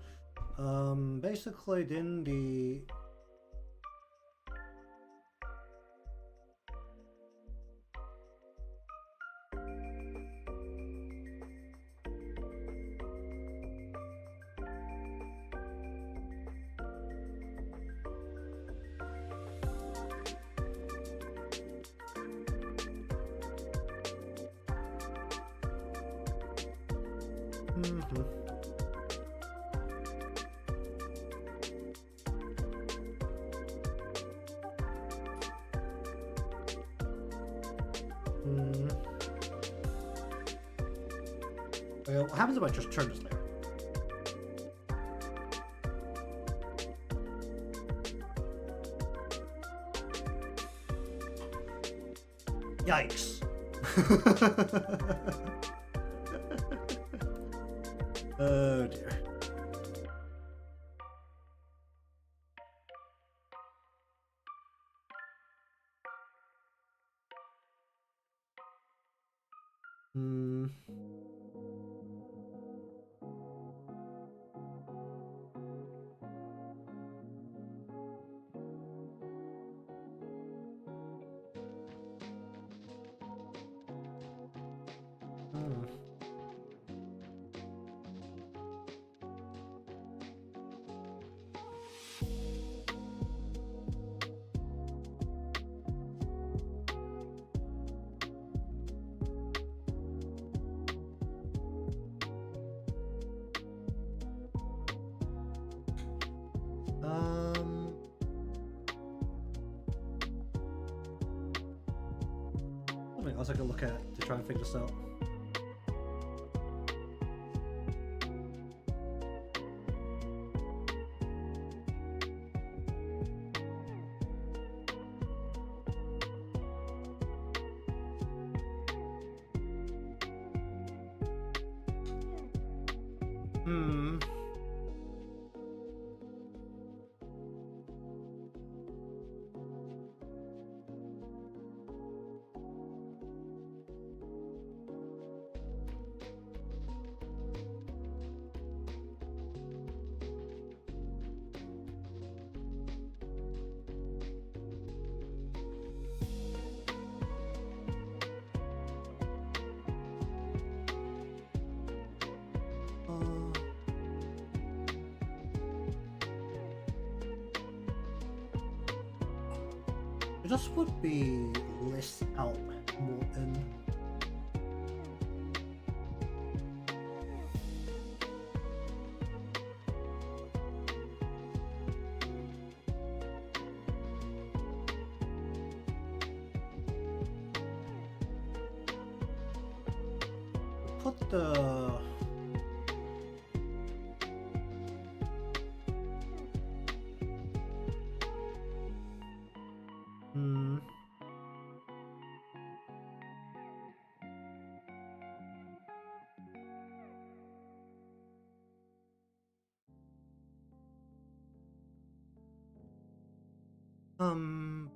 Basically, then the what happens if I just turn this layer? Yikes. Oh dear. Something else I can look at to try and figure this out. It just would be less out, more in. Put the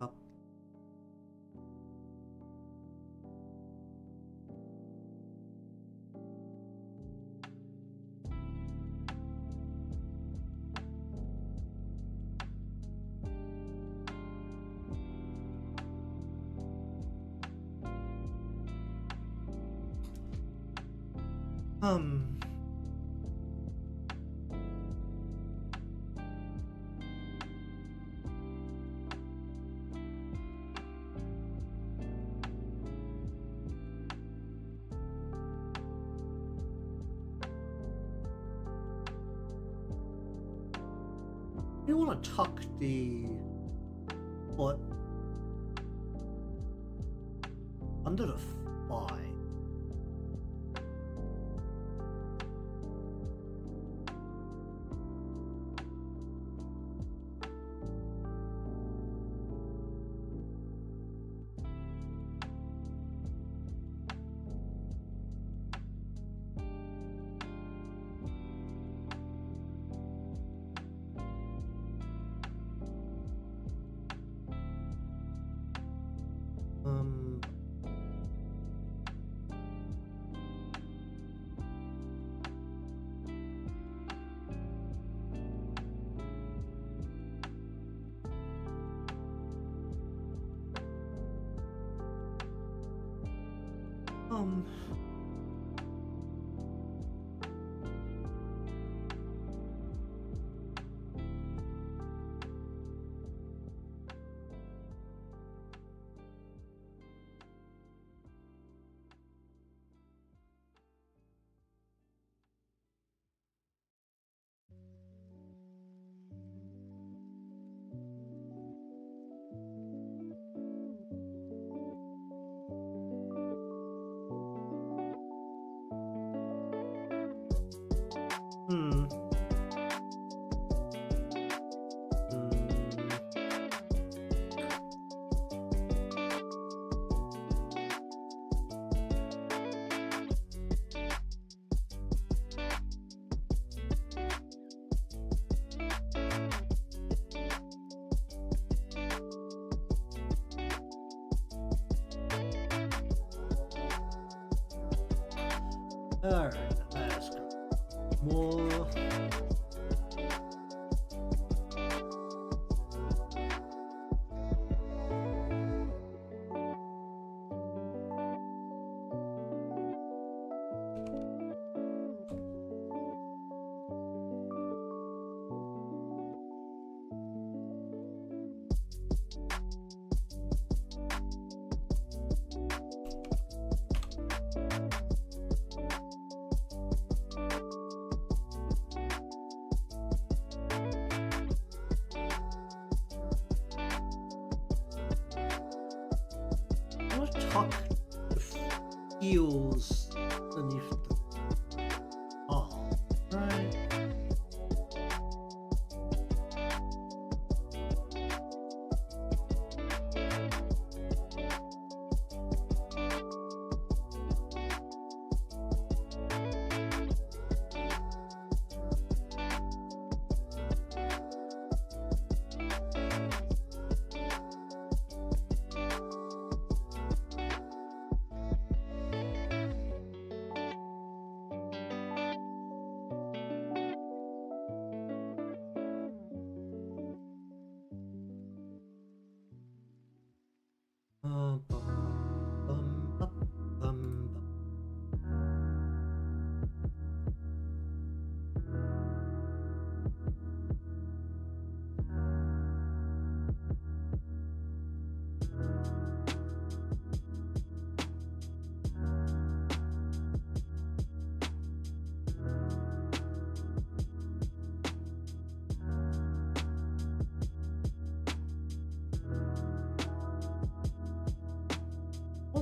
up. You want to tuck the foot under the thigh. Um, Hmm. Alright, let's go. More. Tuck the heels beneath the arm, right?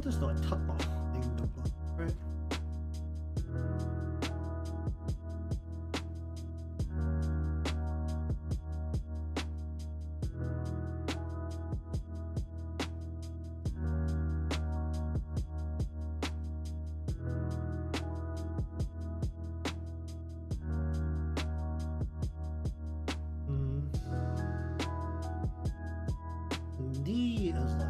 thought this was like tuck behind the button, right? D is like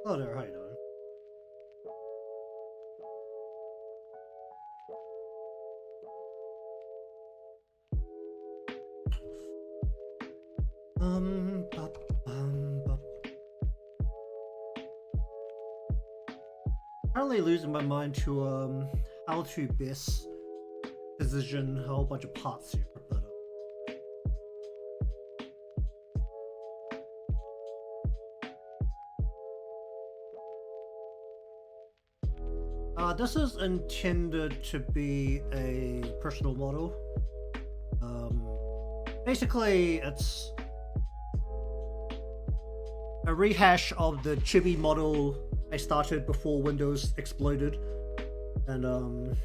oh there, how you doing? Currently losing my mind to how to best position a whole bunch of parts here, but this is intended to be a personal model. Basically, it's a rehash of the chibi model I started before Windows exploded, and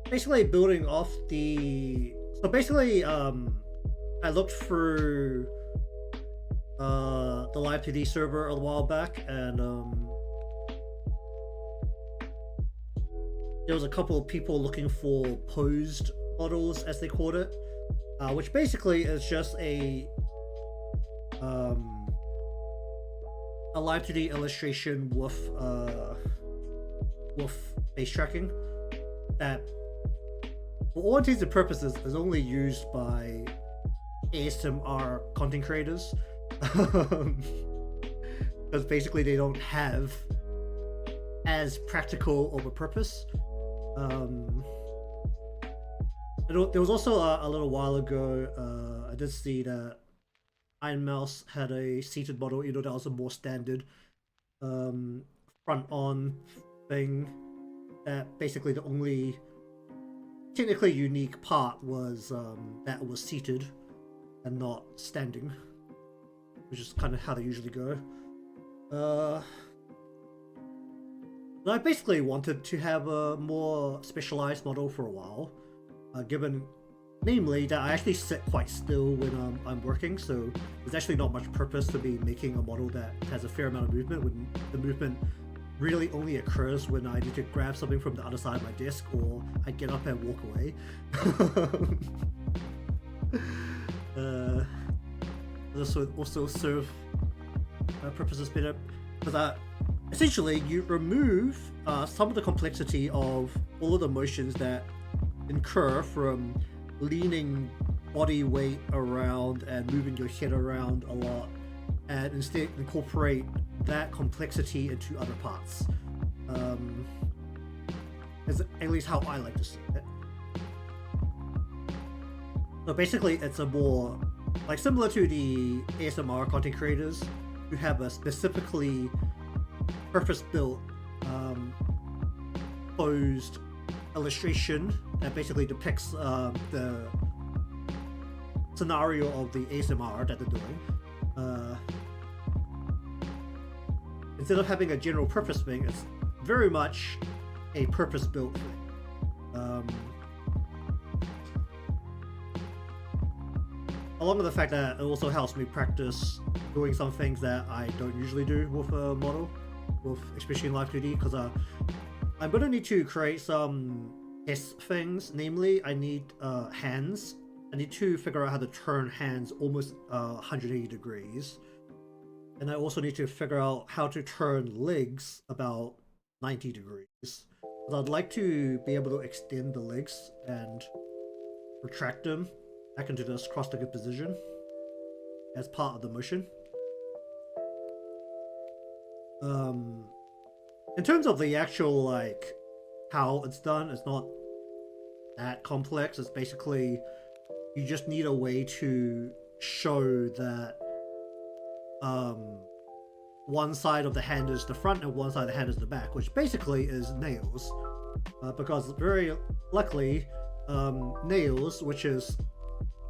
basically building off the. So basically, I looked through the Live2D server a while back, and there was a couple of people looking for posed models, as they called it, which basically is just a Live2D illustration with face tracking that, for all intents and purposes, is only used by ASMR content creators. Because basically they don't have as practical of a purpose. There was also a little while ago, I did see that Iron Mouse had a seated model, that was a more standard front-on thing, that basically the only technically unique part was that it was seated and not standing, which is kind of how they usually go. I basically wanted to have a more specialized model for a while, given namely that I actually sit quite still when I'm working, so there's actually not much purpose to be making a model that has a fair amount of movement, when the movement really only occurs when I need to grab something from the other side of my desk or I get up and walk away. This would also serve purposes better, because essentially you remove some of the complexity of all of the motions that incur from leaning body weight around and moving your head around a lot, and instead incorporate that complexity into other parts. Is at least how I like to see it. So basically it's a more, like, similar to the ASMR content creators who have a specifically purpose-built posed illustration that basically depicts the scenario of the ASMR that they're doing. Instead of having a general purpose thing, it's very much a purpose-built thing. Along with the fact that it also helps me practice doing some things that I don't usually do with a model. with especially in Live2D, because I'm gonna need to create some test things. Namely, I need hands. I need to figure out how to turn hands almost 180 degrees. And I also need to figure out how to turn legs about 90 degrees. But I'd like to be able to extend the legs and retract them back into this cross-legged position as part of the motion. In terms of the actual, like, how it's done, it's not that complex. It's basically, you just need a way to show that one side of the hand is the front and one side of the hand is the back, which basically is nails. Because very luckily, nails, which is,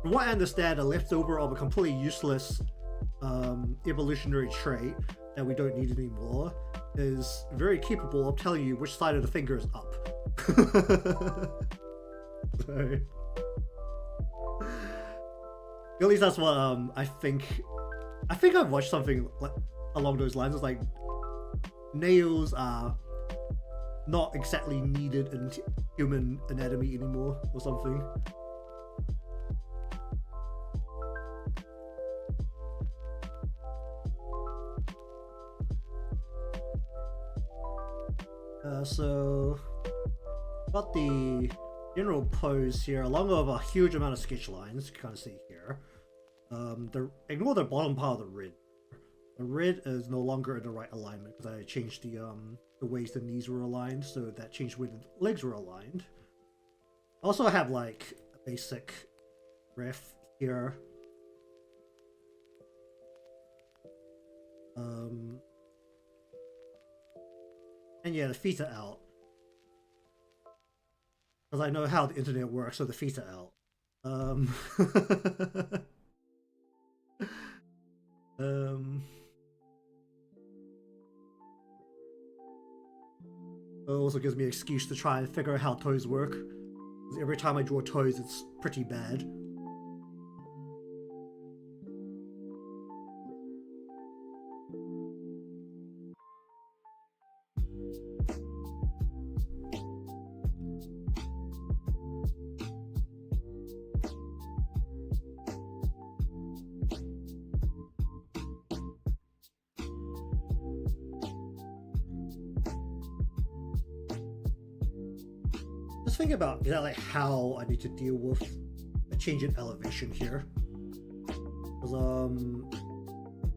from what I understand, a leftover of a completely useless evolutionary trait that we don't need anymore, is very capable of telling you which side of the finger is up. So, at least that's what I think I've watched something like along those lines. It's like nails are not exactly needed in human anatomy anymore or something. So got the general pose here, along with a huge amount of sketch lines. You can kind of see here. Ignore the bottom part of the red. The red is no longer in the right alignment because I changed the ways the knees were aligned, so that changed where the legs were aligned. Also, I have like a basic ref here. And yeah, the feet are out. Because I know how the internet works, so the feet are out. It also gives me an excuse to try and figure out how toes work. Because every time I draw toes, it's pretty bad. Just think about exactly how I need to deal with a change in elevation here. Because I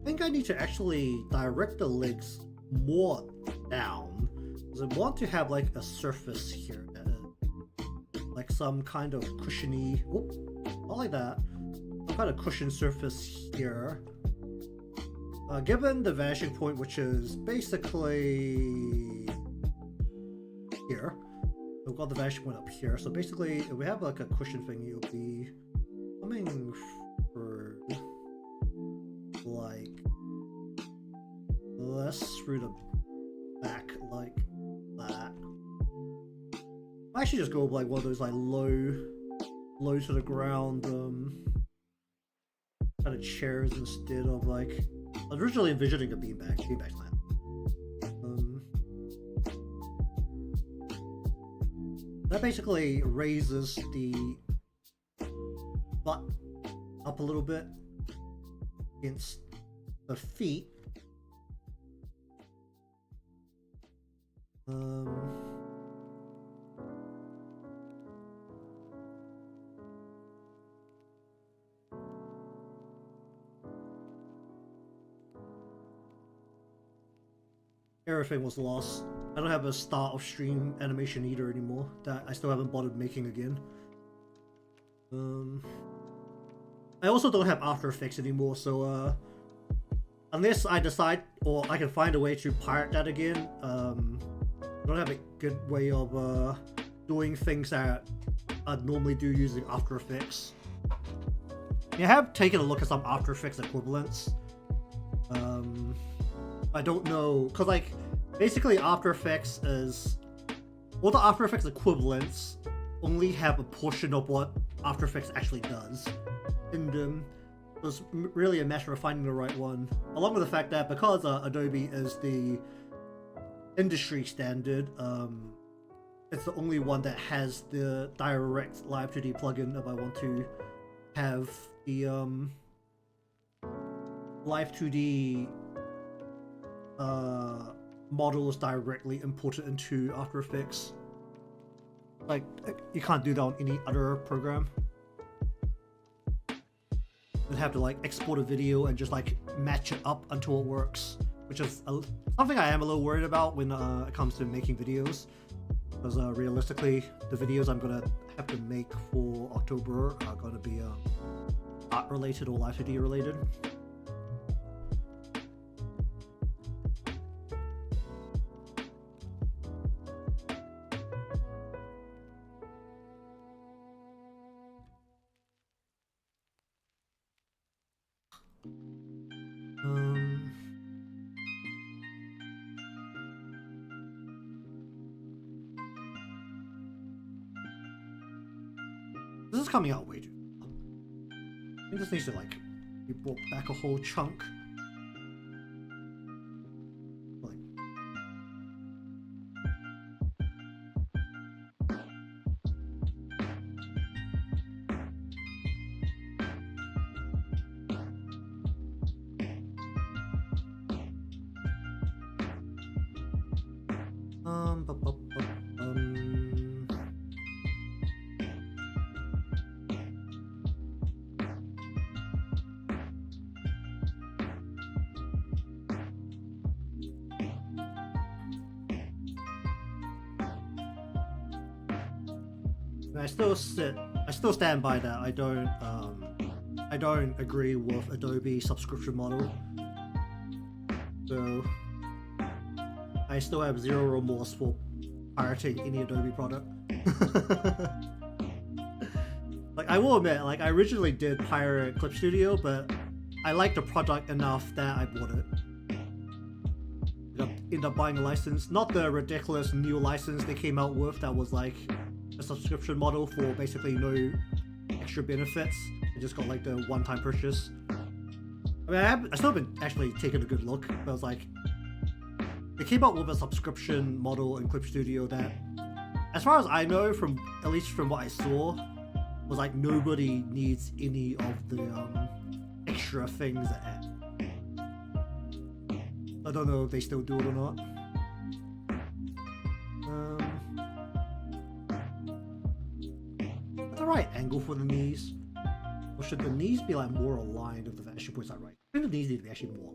think I need to actually direct the legs more down. Because I want to have like a surface here, like some kind of cushiony, not like that, some kind of cushion surface here. Given the vanishing point, which is basically here. We've got the vanishing point up here, so basically if we have like a cushion thing, it'll be coming through like less through the back like that. I actually just go with like one of those like low to the ground kind of chairs instead of like, I was originally envisioning a beanbag lamp. That basically raises the butt up a little bit against the feet. Everything was lost. I don't have a start of stream animation either anymore. That I still haven't bothered making again. I also don't have After Effects anymore, so unless I decide or I can find a way to pirate that again, I don't have a good way of doing things that I'd normally do using After Effects. I have taken a look at some After Effects equivalents. I don't know, cause like basically After Effects is, all the After Effects equivalents only have a portion of what After Effects actually does in them. So it's really a matter of finding the right one, along with the fact that because Adobe is the industry standard. It's the only one that has the direct Live2D plugin if I want to have the Live2D models directly imported into After Effects. Like, you can't do that on any other program. You'd have to like export a video and just like match it up until it works, which is something I am a little worried about when it comes to making videos. Because realistically, the videos I'm gonna have to make for October are gonna be art related or Live2D related. This is coming out way too. I think this needs to like be brought back a whole chunk. Like, I still stand by that. I don't agree with Adobe subscription model. So I still have zero remorse for pirating any Adobe product. Like, I will admit, like, I originally did pirate Clip Studio, but I liked the product enough that I bought it. Ended up buying a license, not the ridiculous new license they came out with that was like a subscription model for basically no extra benefits. I just got like the one-time purchase. I mean, I still haven't actually taken a good look, but I was like, they came out with a subscription model in Clip Studio that, as far as I know, at least from what I saw, was like nobody needs any of the extra things that add. I don't know if they still do it or not. Right angle for the knees, or should the knees be like more aligned if the vanishing points are right? I think the knees need to be actually more.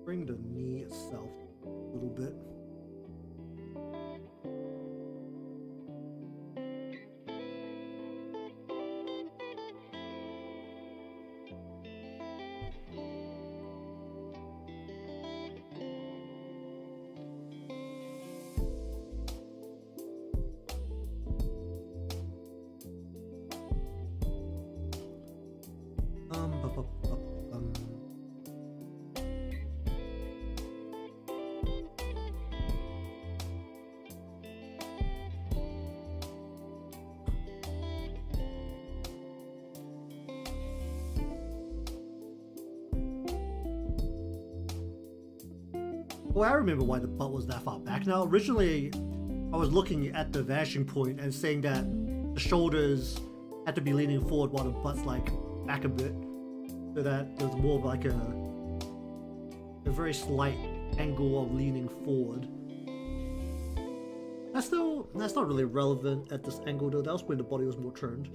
Bring the knee itself a little bit. Well, I remember why the butt was that far back now. Originally, I was looking at the vanishing point and saying that the shoulders had to be leaning forward while the butt's like back a bit, so that there's more of like a very slight angle of leaning forward. That's not really relevant at this angle though. That was when the body was more turned.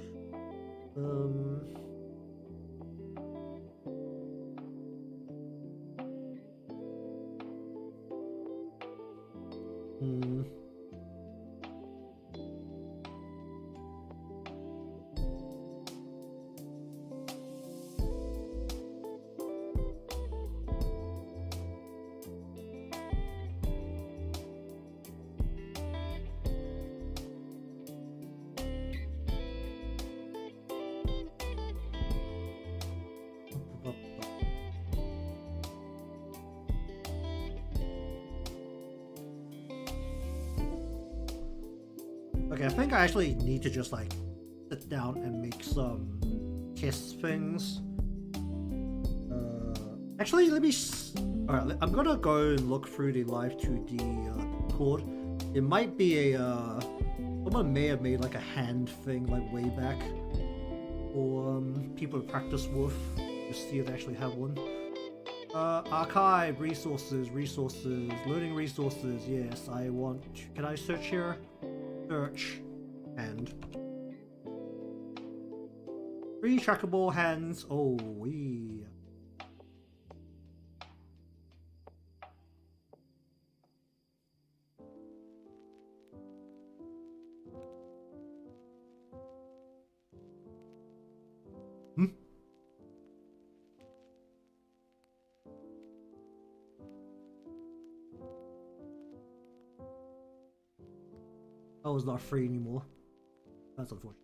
Okay, I think I actually need to just like sit down and make some test things. Actually, let me. Alright, I'm gonna go and look through the Live2D code. It might be a someone may have made like a hand thing like way back for people to practice with, to see if they actually have one. Archive, resources, learning resources, yes, I want... Can I search here? Search. Hand. 3 trackable hands, oh wee. Oh, it's not free anymore. That's unfortunate.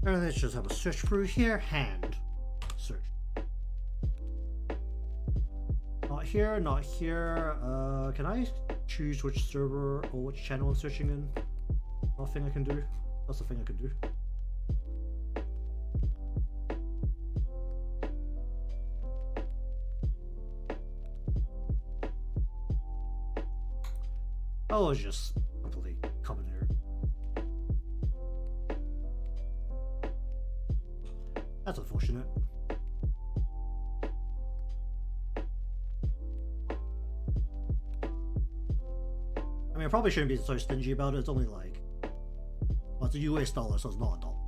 And let's just have a search through here. Hand. Search. Not here, not here. Can I choose which server or which channel I'm searching in? Nothing I can do. That's the thing I can do. Oh, it's just completely common error. That's unfortunate. I mean, I probably shouldn't be so stingy about it. It's only like... Well, it's a US dollar, so it's not a dollar.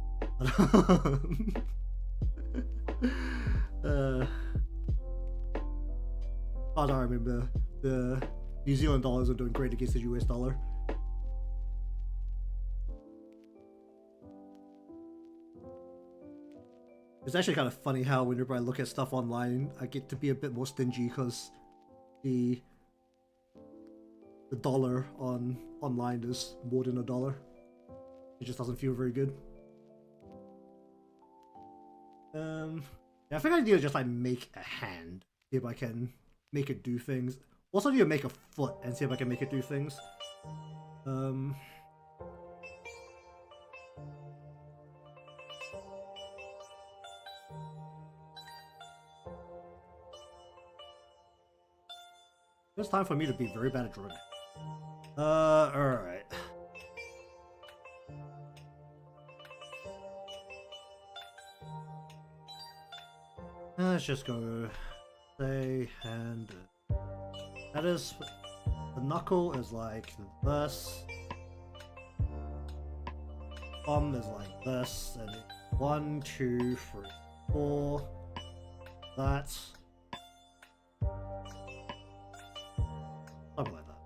I don't remember. The New Zealand dollars are doing great against the US dollar. It's actually kind of funny how whenever I look at stuff online, I get to be a bit more stingy because the dollar online is more than $1. It just doesn't feel very good. Yeah, I think I need to just like make a hand, see if I can make it do things. Also need to make a foot and see if I can make it do things. It's time for me to be very bad at drawing. Alright. Let's just go say hand. That is, the knuckle is like this. Thumb is like this, and 1, 2, 3, 4. That. Something like that.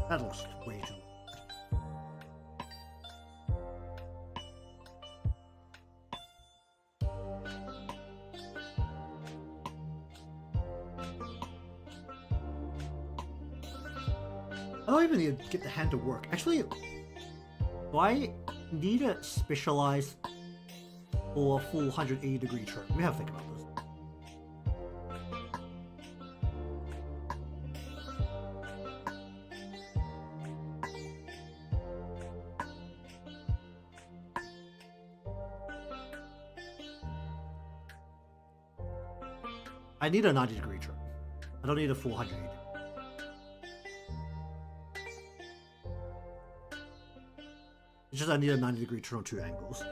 That looks way too. I don't even need to get the hand to work. Actually, do I need it specialized for a full 180-degree turn? We have to think about this. I need a 90-degree turn. I don't need a full 180. It's just I need a 90-degree turn on 2 angles.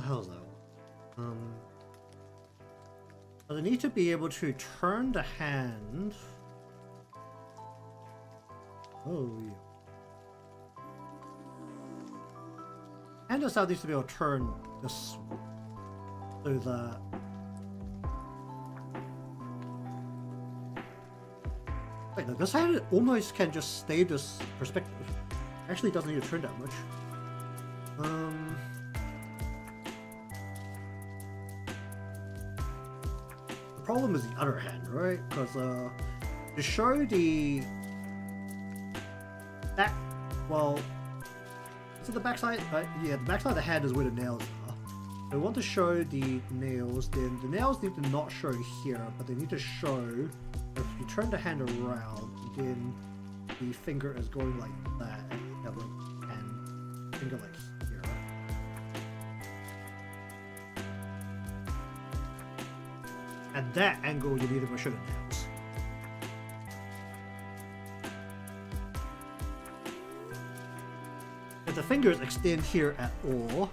How's that? I need to be able to turn the hand. Oh, yeah. And the sound needs to be able to turn this so that wait, no, this hand almost can just stay this perspective. Actually doesn't need to turn that much. The problem is the other hand, right? Because to show the back, well, is it the backside? Yeah, the backside of the hand is where the nails are. If I want to show the nails, then the nails need to not show here, but they need to show. If you turn the hand around, then the finger is going like that, and you have like hand finger like here. At that angle, you need to show the nails. If the fingers extend here at all,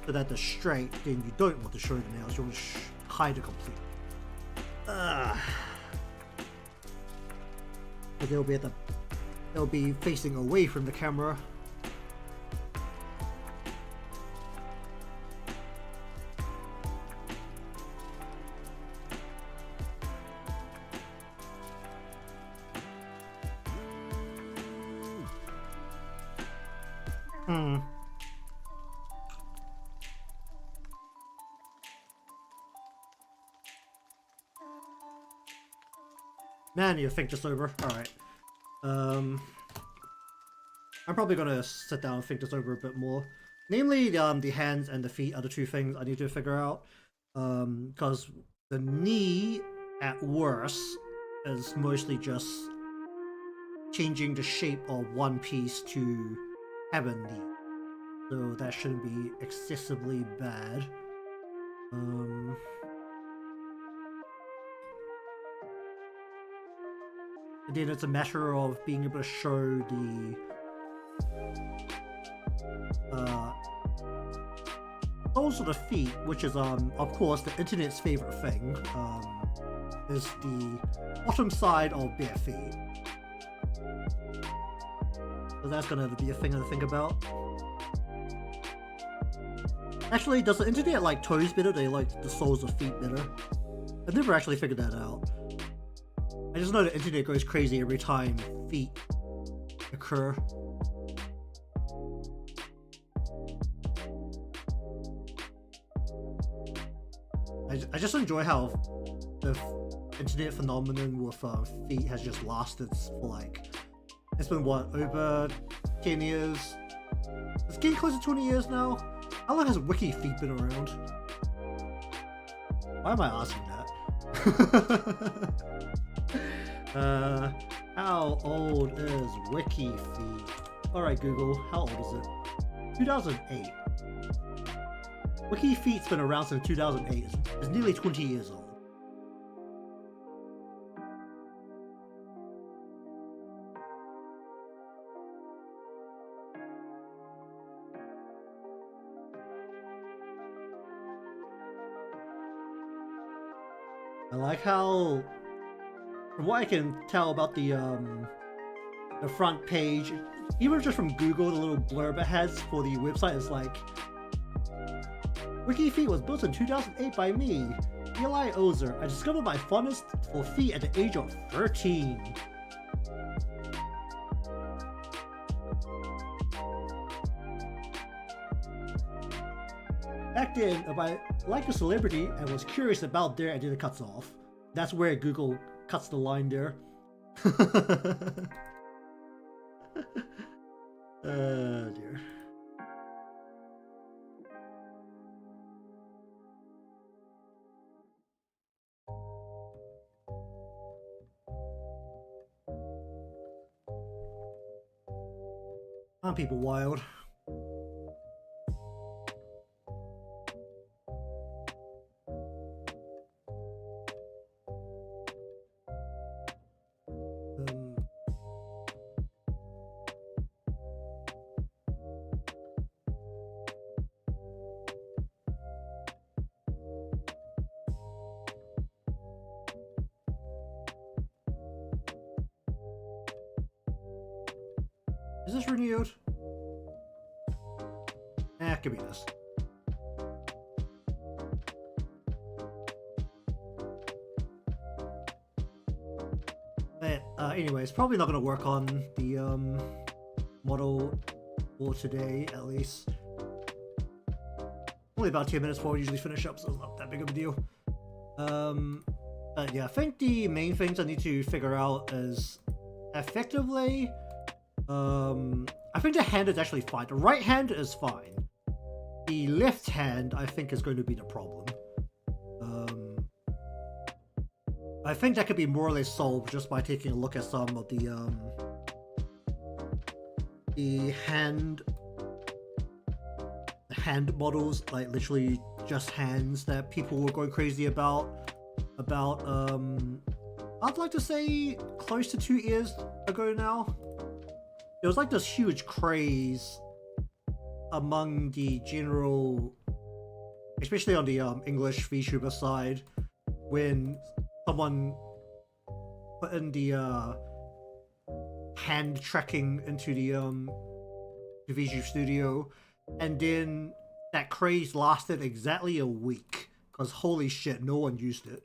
so that they're straight, then you don't want to show the nails. You want to hide it completely. But they'll be facing away from the camera. Man, you think this over. Alright. I'm probably gonna sit down and think this over a bit more. Namely, the hands and the feet are the two things I need to figure out. Because the knee, at worst, is mostly just changing the shape of one piece to have a knee. So that shouldn't be excessively bad. And then it's a matter of being able to show the soles of the feet, which is of course the internet's favorite thing, is the bottom side of bare feet. So that's gonna be a thing to think about. Actually, does the internet like toes better? They like the soles of feet better? I've never actually figured that out. I just know the internet goes crazy every time feet occur. I just enjoy how the internet phenomenon with feet has just lasted for like, it's been what, over 10 years? It's getting close to 20 years now? How long has Wiki Feet been around? Why am I asking that? How old is Wiki Feet? Alright Google, how old is it? 2008. Wiki Feet's been around since 2008. It's nearly 20 years old. I like how, from what I can tell about the front page, even just from Google, the little blurb it has for the website is like, Wiki Feet was built in 2008 by me, Eli Ozer. I discovered my fondness for feet at the age of 13. Back then, if I liked a celebrity and was curious about their and then it cuts off. That's where Google cuts the line there. Oh dear. Aren't people wild? Is this renewed? Yeah, give me this. But anyway, it's probably not going to work on the model for today, at least. Only about 10 minutes before we usually finish up, so it's not that big of a deal. But yeah, I think the main things I need to figure out is effectively, I think the hand is actually fine. The right hand is fine. The left hand, I think, is going to be the problem. I think that could be more or less solved just by taking a look at some of the hand models, like literally just hands that people were going crazy about I'd like to say close to 2 years ago now. There was like this huge craze among the general, especially on the English Vtuber side, when someone put in the hand tracking into the VTube Studio, and then that craze lasted exactly a week, because holy shit, no one used it.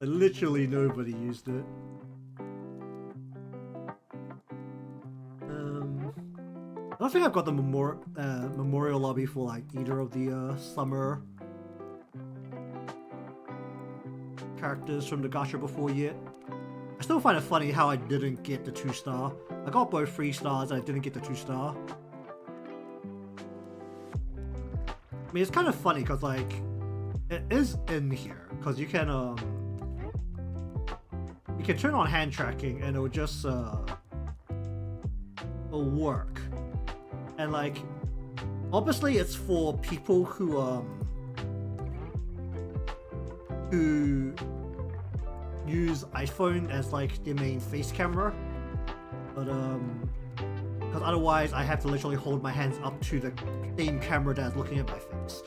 Literally nobody used it. I don't think I've got the memorial lobby for like either of the summer characters from the gacha before yet. I still find it funny how I didn't get the 2-star. I got both 3 stars and I didn't get the 2-star. I mean, it's kind of funny because like it is in here, because you can turn on hand tracking and it'll just it'll work. And like obviously it's for people who use iPhone as like their main face camera, but because otherwise I have to literally hold my hands up to the same camera that's looking at my face,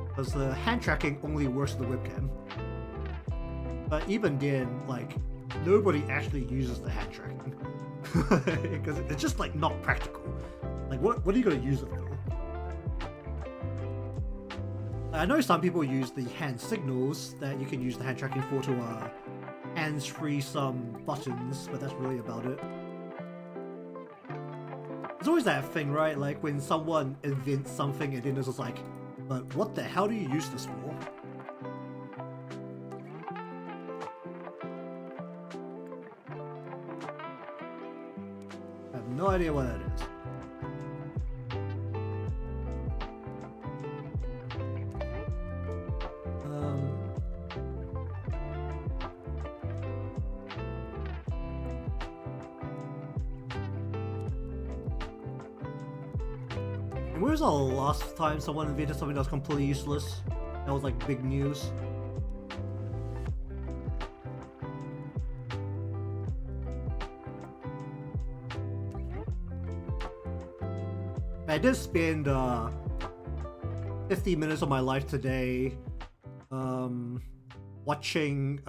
because the hand tracking only works with the webcam. But even then, like, nobody actually uses the hand tracking because it's just like not practical. Like, what are you gonna use it for? I know some people use the hand signals that you can use the hand tracking for to hands-free some buttons, but that's really about it. There's always that thing, right? Like when someone invents something and then it's just like, but what the hell do you use this for? I have no idea what that is. When was the last time someone invented something that was completely useless? That was like big news. I did spend 50 minutes of my life today watching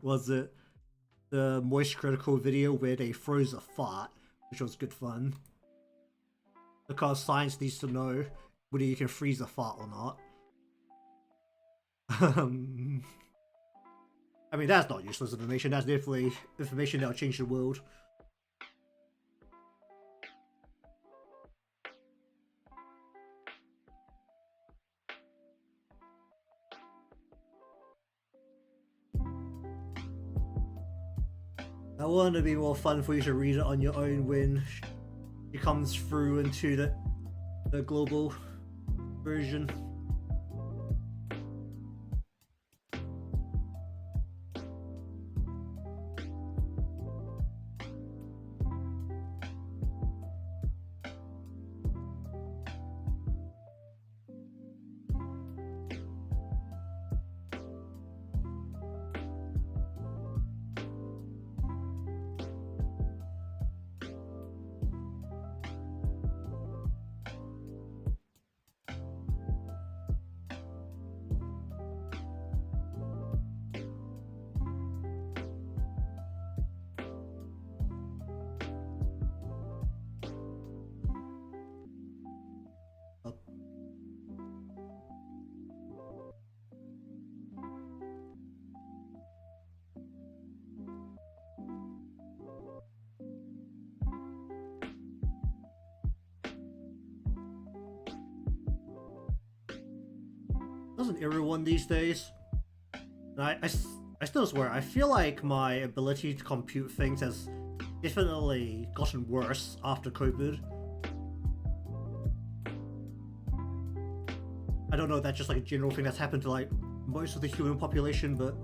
was it the Moist Critical video where they froze a fart, which was good fun. Because science needs to know whether you can freeze a fart or not. I mean, that's not useless information. That's definitely information that'll change the world. I want it to be more fun for you to read it on your own when it comes through into the global version. Doesn't everyone these days? And I still swear, I feel like my ability to compute things has definitely gotten worse after COVID. I don't know if that's just like a general thing that's happened to like most of the human population, but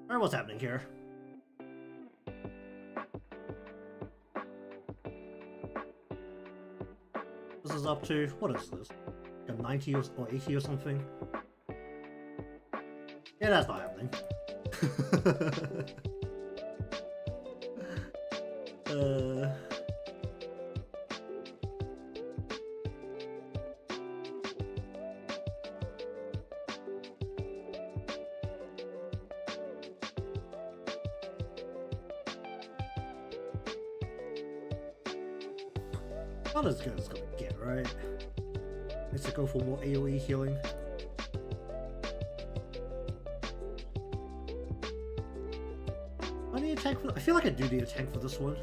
Alright, what's happening here? This is up to, what is this? Like a 90 or 80 or something? Yeah, that's not happening. Not as good as it's gonna get, right? Let's go for more AoE healing. I need a tank for. I feel like I do need a tank for this one.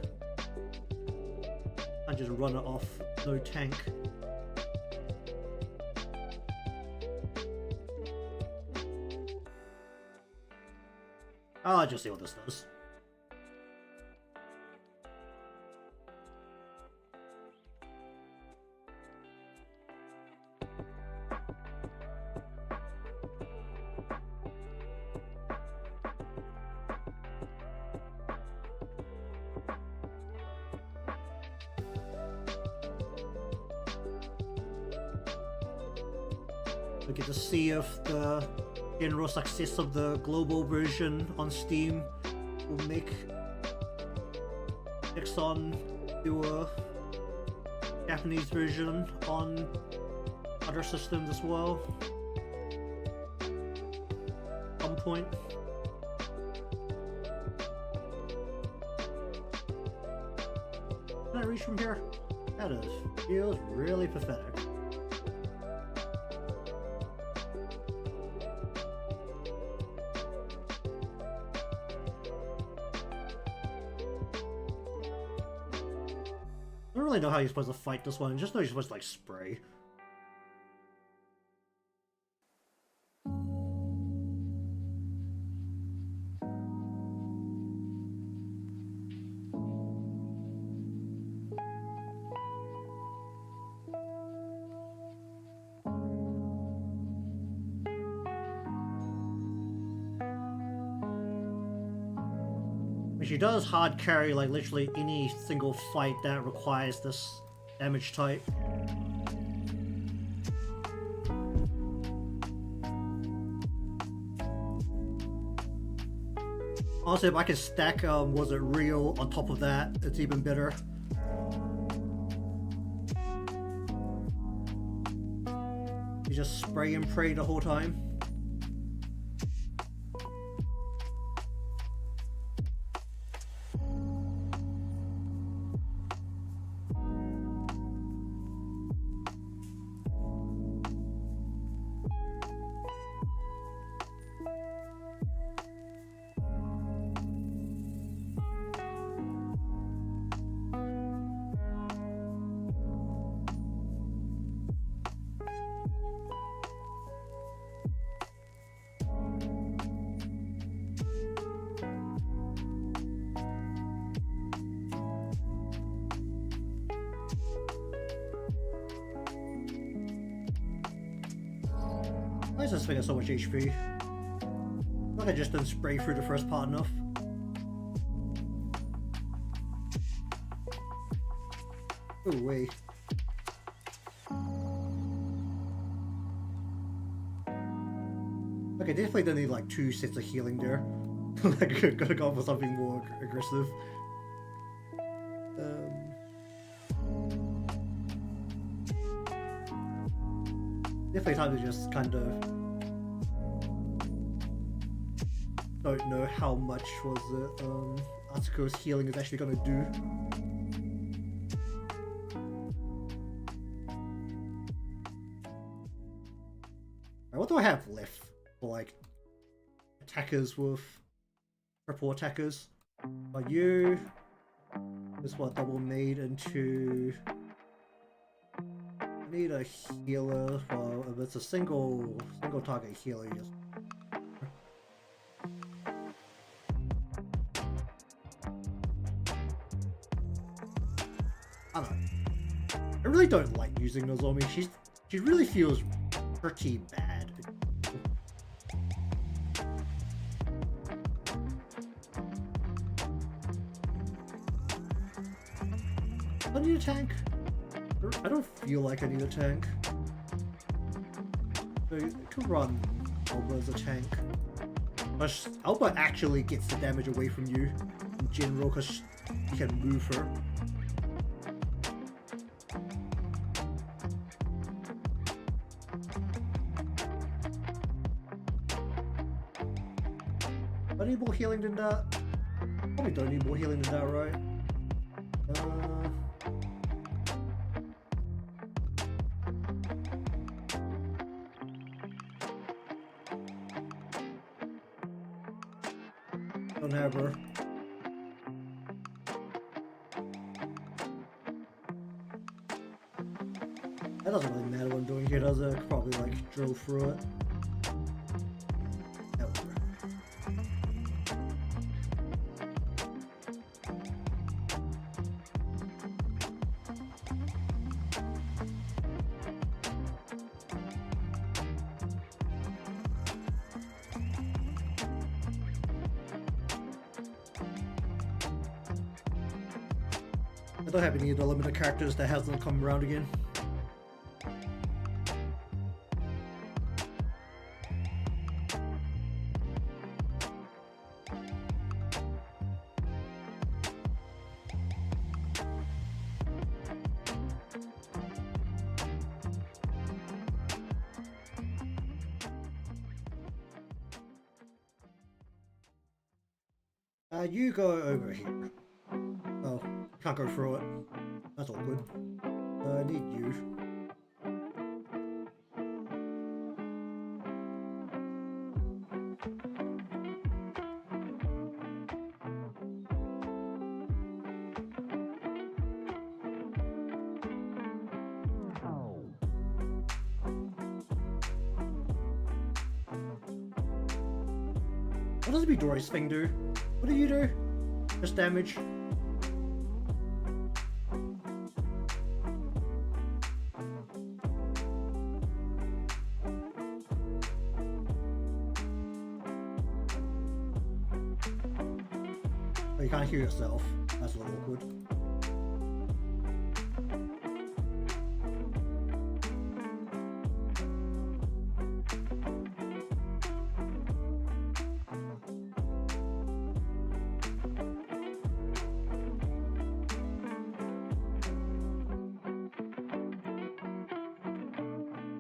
I just run it off, no tank. I'll just see what this does. We get to see if the general success of the global version on Steam will make Nexon do a Japanese version on other systems as well. At some point. Can I reach from here? That feels really pathetic. I don't really know how you're supposed to fight this one, I just know you're supposed to like spray. She does hard carry like literally any single fight that requires this damage type. Also, if I can stack Was It Real on top of that, it's even better. You just spray and pray the whole time. Why is this thing at so much HP? Like I just didn't spray through the first part enough. Ooh, wait. Okay, definitely don't need like 2 sets of healing there. Like, gotta go for something more aggressive. Definitely time to just kind of don't know how much was the Atsuko's healing is actually gonna do. Alright, what do I have left for like attackers with triple attackers? Are you is what double made into I need a healer. Well, if it's a single target healer, you just I don't know. I really don't like using Nozomi. She really feels pretty bad. I need a tank. I don't feel like I need a tank. So you can run Alba as a tank. But Alba actually gets the damage away from you in general because you can move her. I need more healing than that. Probably don't need more healing than that, right? Don't have her. That doesn't really matter what I'm doing here, does it? I could probably like drill through it. I don't have any of the limited characters that hasn't come around again. You go over here. Oh, can't go through it. That's all good. I need you. What does Midori's thing do? What do you do? Just damage? Oh, you can't heal yourself. That's a little awkward.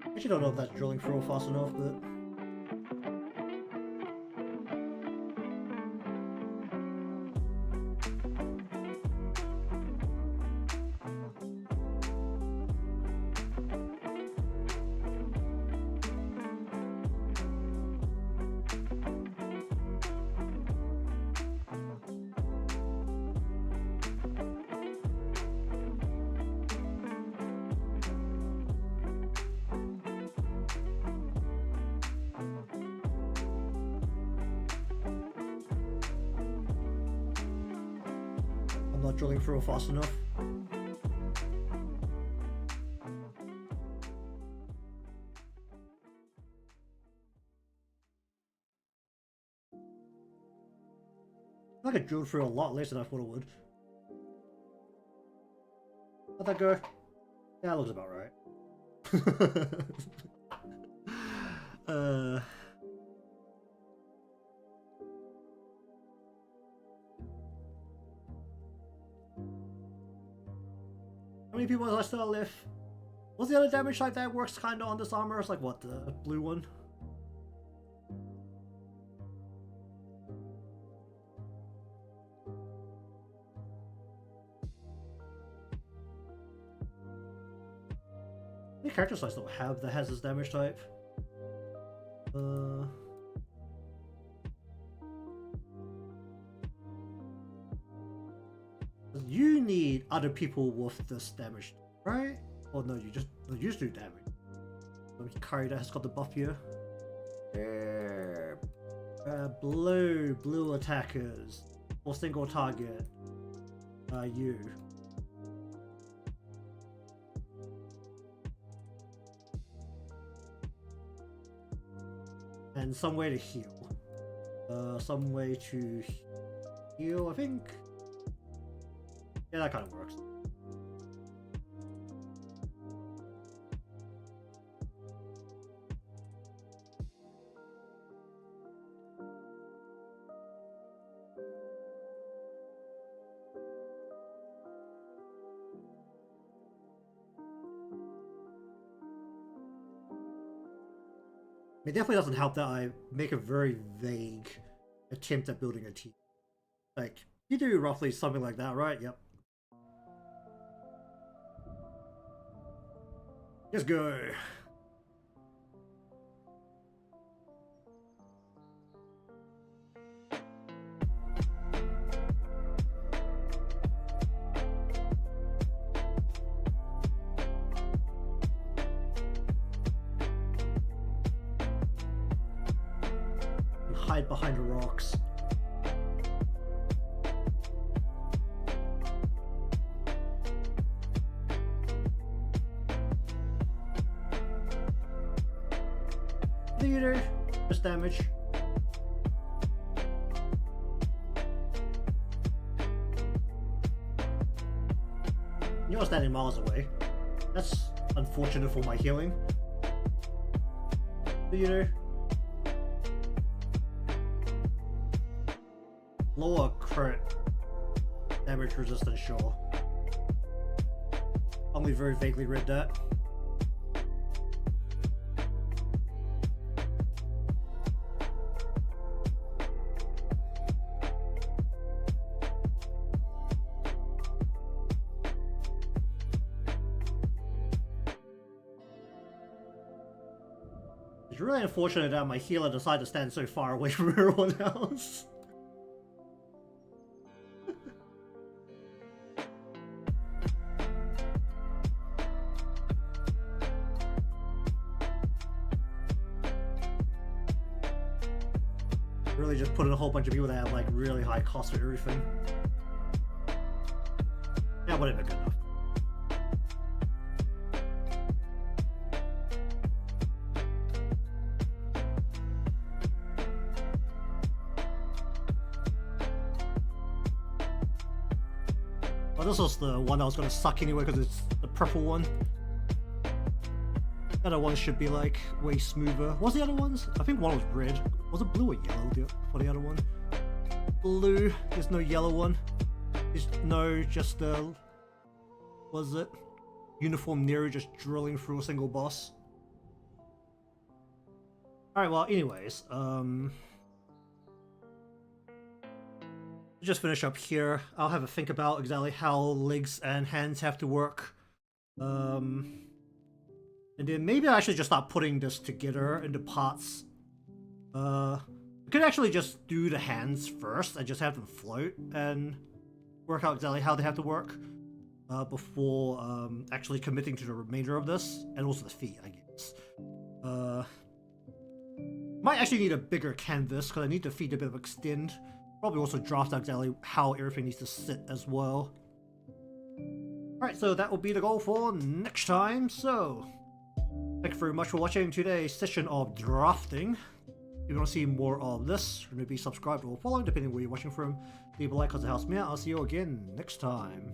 I actually don't know if that's drilling through fast enough, but I'm not drilling through fast enough. I could drill through a lot less than I thought it would. How'd that go? Yeah, that looks about right. How many people are still left? What's the other damage type that works kind of on this armor? It's like what, the blue one? The character size don't have that has this damage type. You need other people with this damage, right? Or no, you just do damage. Let me carry that has got the buff here. Blue attackers or single target. You. And some way to heal. Some way to heal, I think. Yeah, that kind of works. It definitely doesn't help that I make a very vague attempt at building a team. Like, you do roughly something like that, right? Yep. Let's go. Hide behind the rocks. Theater, just damage. You're standing miles away. That's unfortunate for my healing. Theater. Lower crit damage resistance, sure. Only very vaguely read that. It's really unfortunate that my healer decided to stand so far away from everyone else. Really just put in a whole bunch of people that have like really high cost for everything. That wouldn't have been good enough. Oh, this was the one I was gonna suck anyway because it's the purple one. The other ones should be like way smoother. What's the other ones? I think one was red. Was it blue or yellow for the other one? Blue. There's no yellow one. There's no just was it uniform Nero just drilling through a single boss? Alright, well anyways, just finish up here. I'll have a think about exactly how legs and hands have to work. And then maybe I should just start putting this together into parts. I could actually just do the hands first and just have them float and work out exactly how they have to work before actually committing to the remainder of this, and also the feet, I guess. Might actually need a bigger canvas because I need the feet a bit of extend. Probably also draft out exactly how everything needs to sit as well. Alright, so that will be the goal for next time. So, thank you very much for watching today's session of drafting. If you want to see more of this, remember to be subscribed or followed depending on where you're watching from. Leave a like because it helps me out. I'll see you again next time.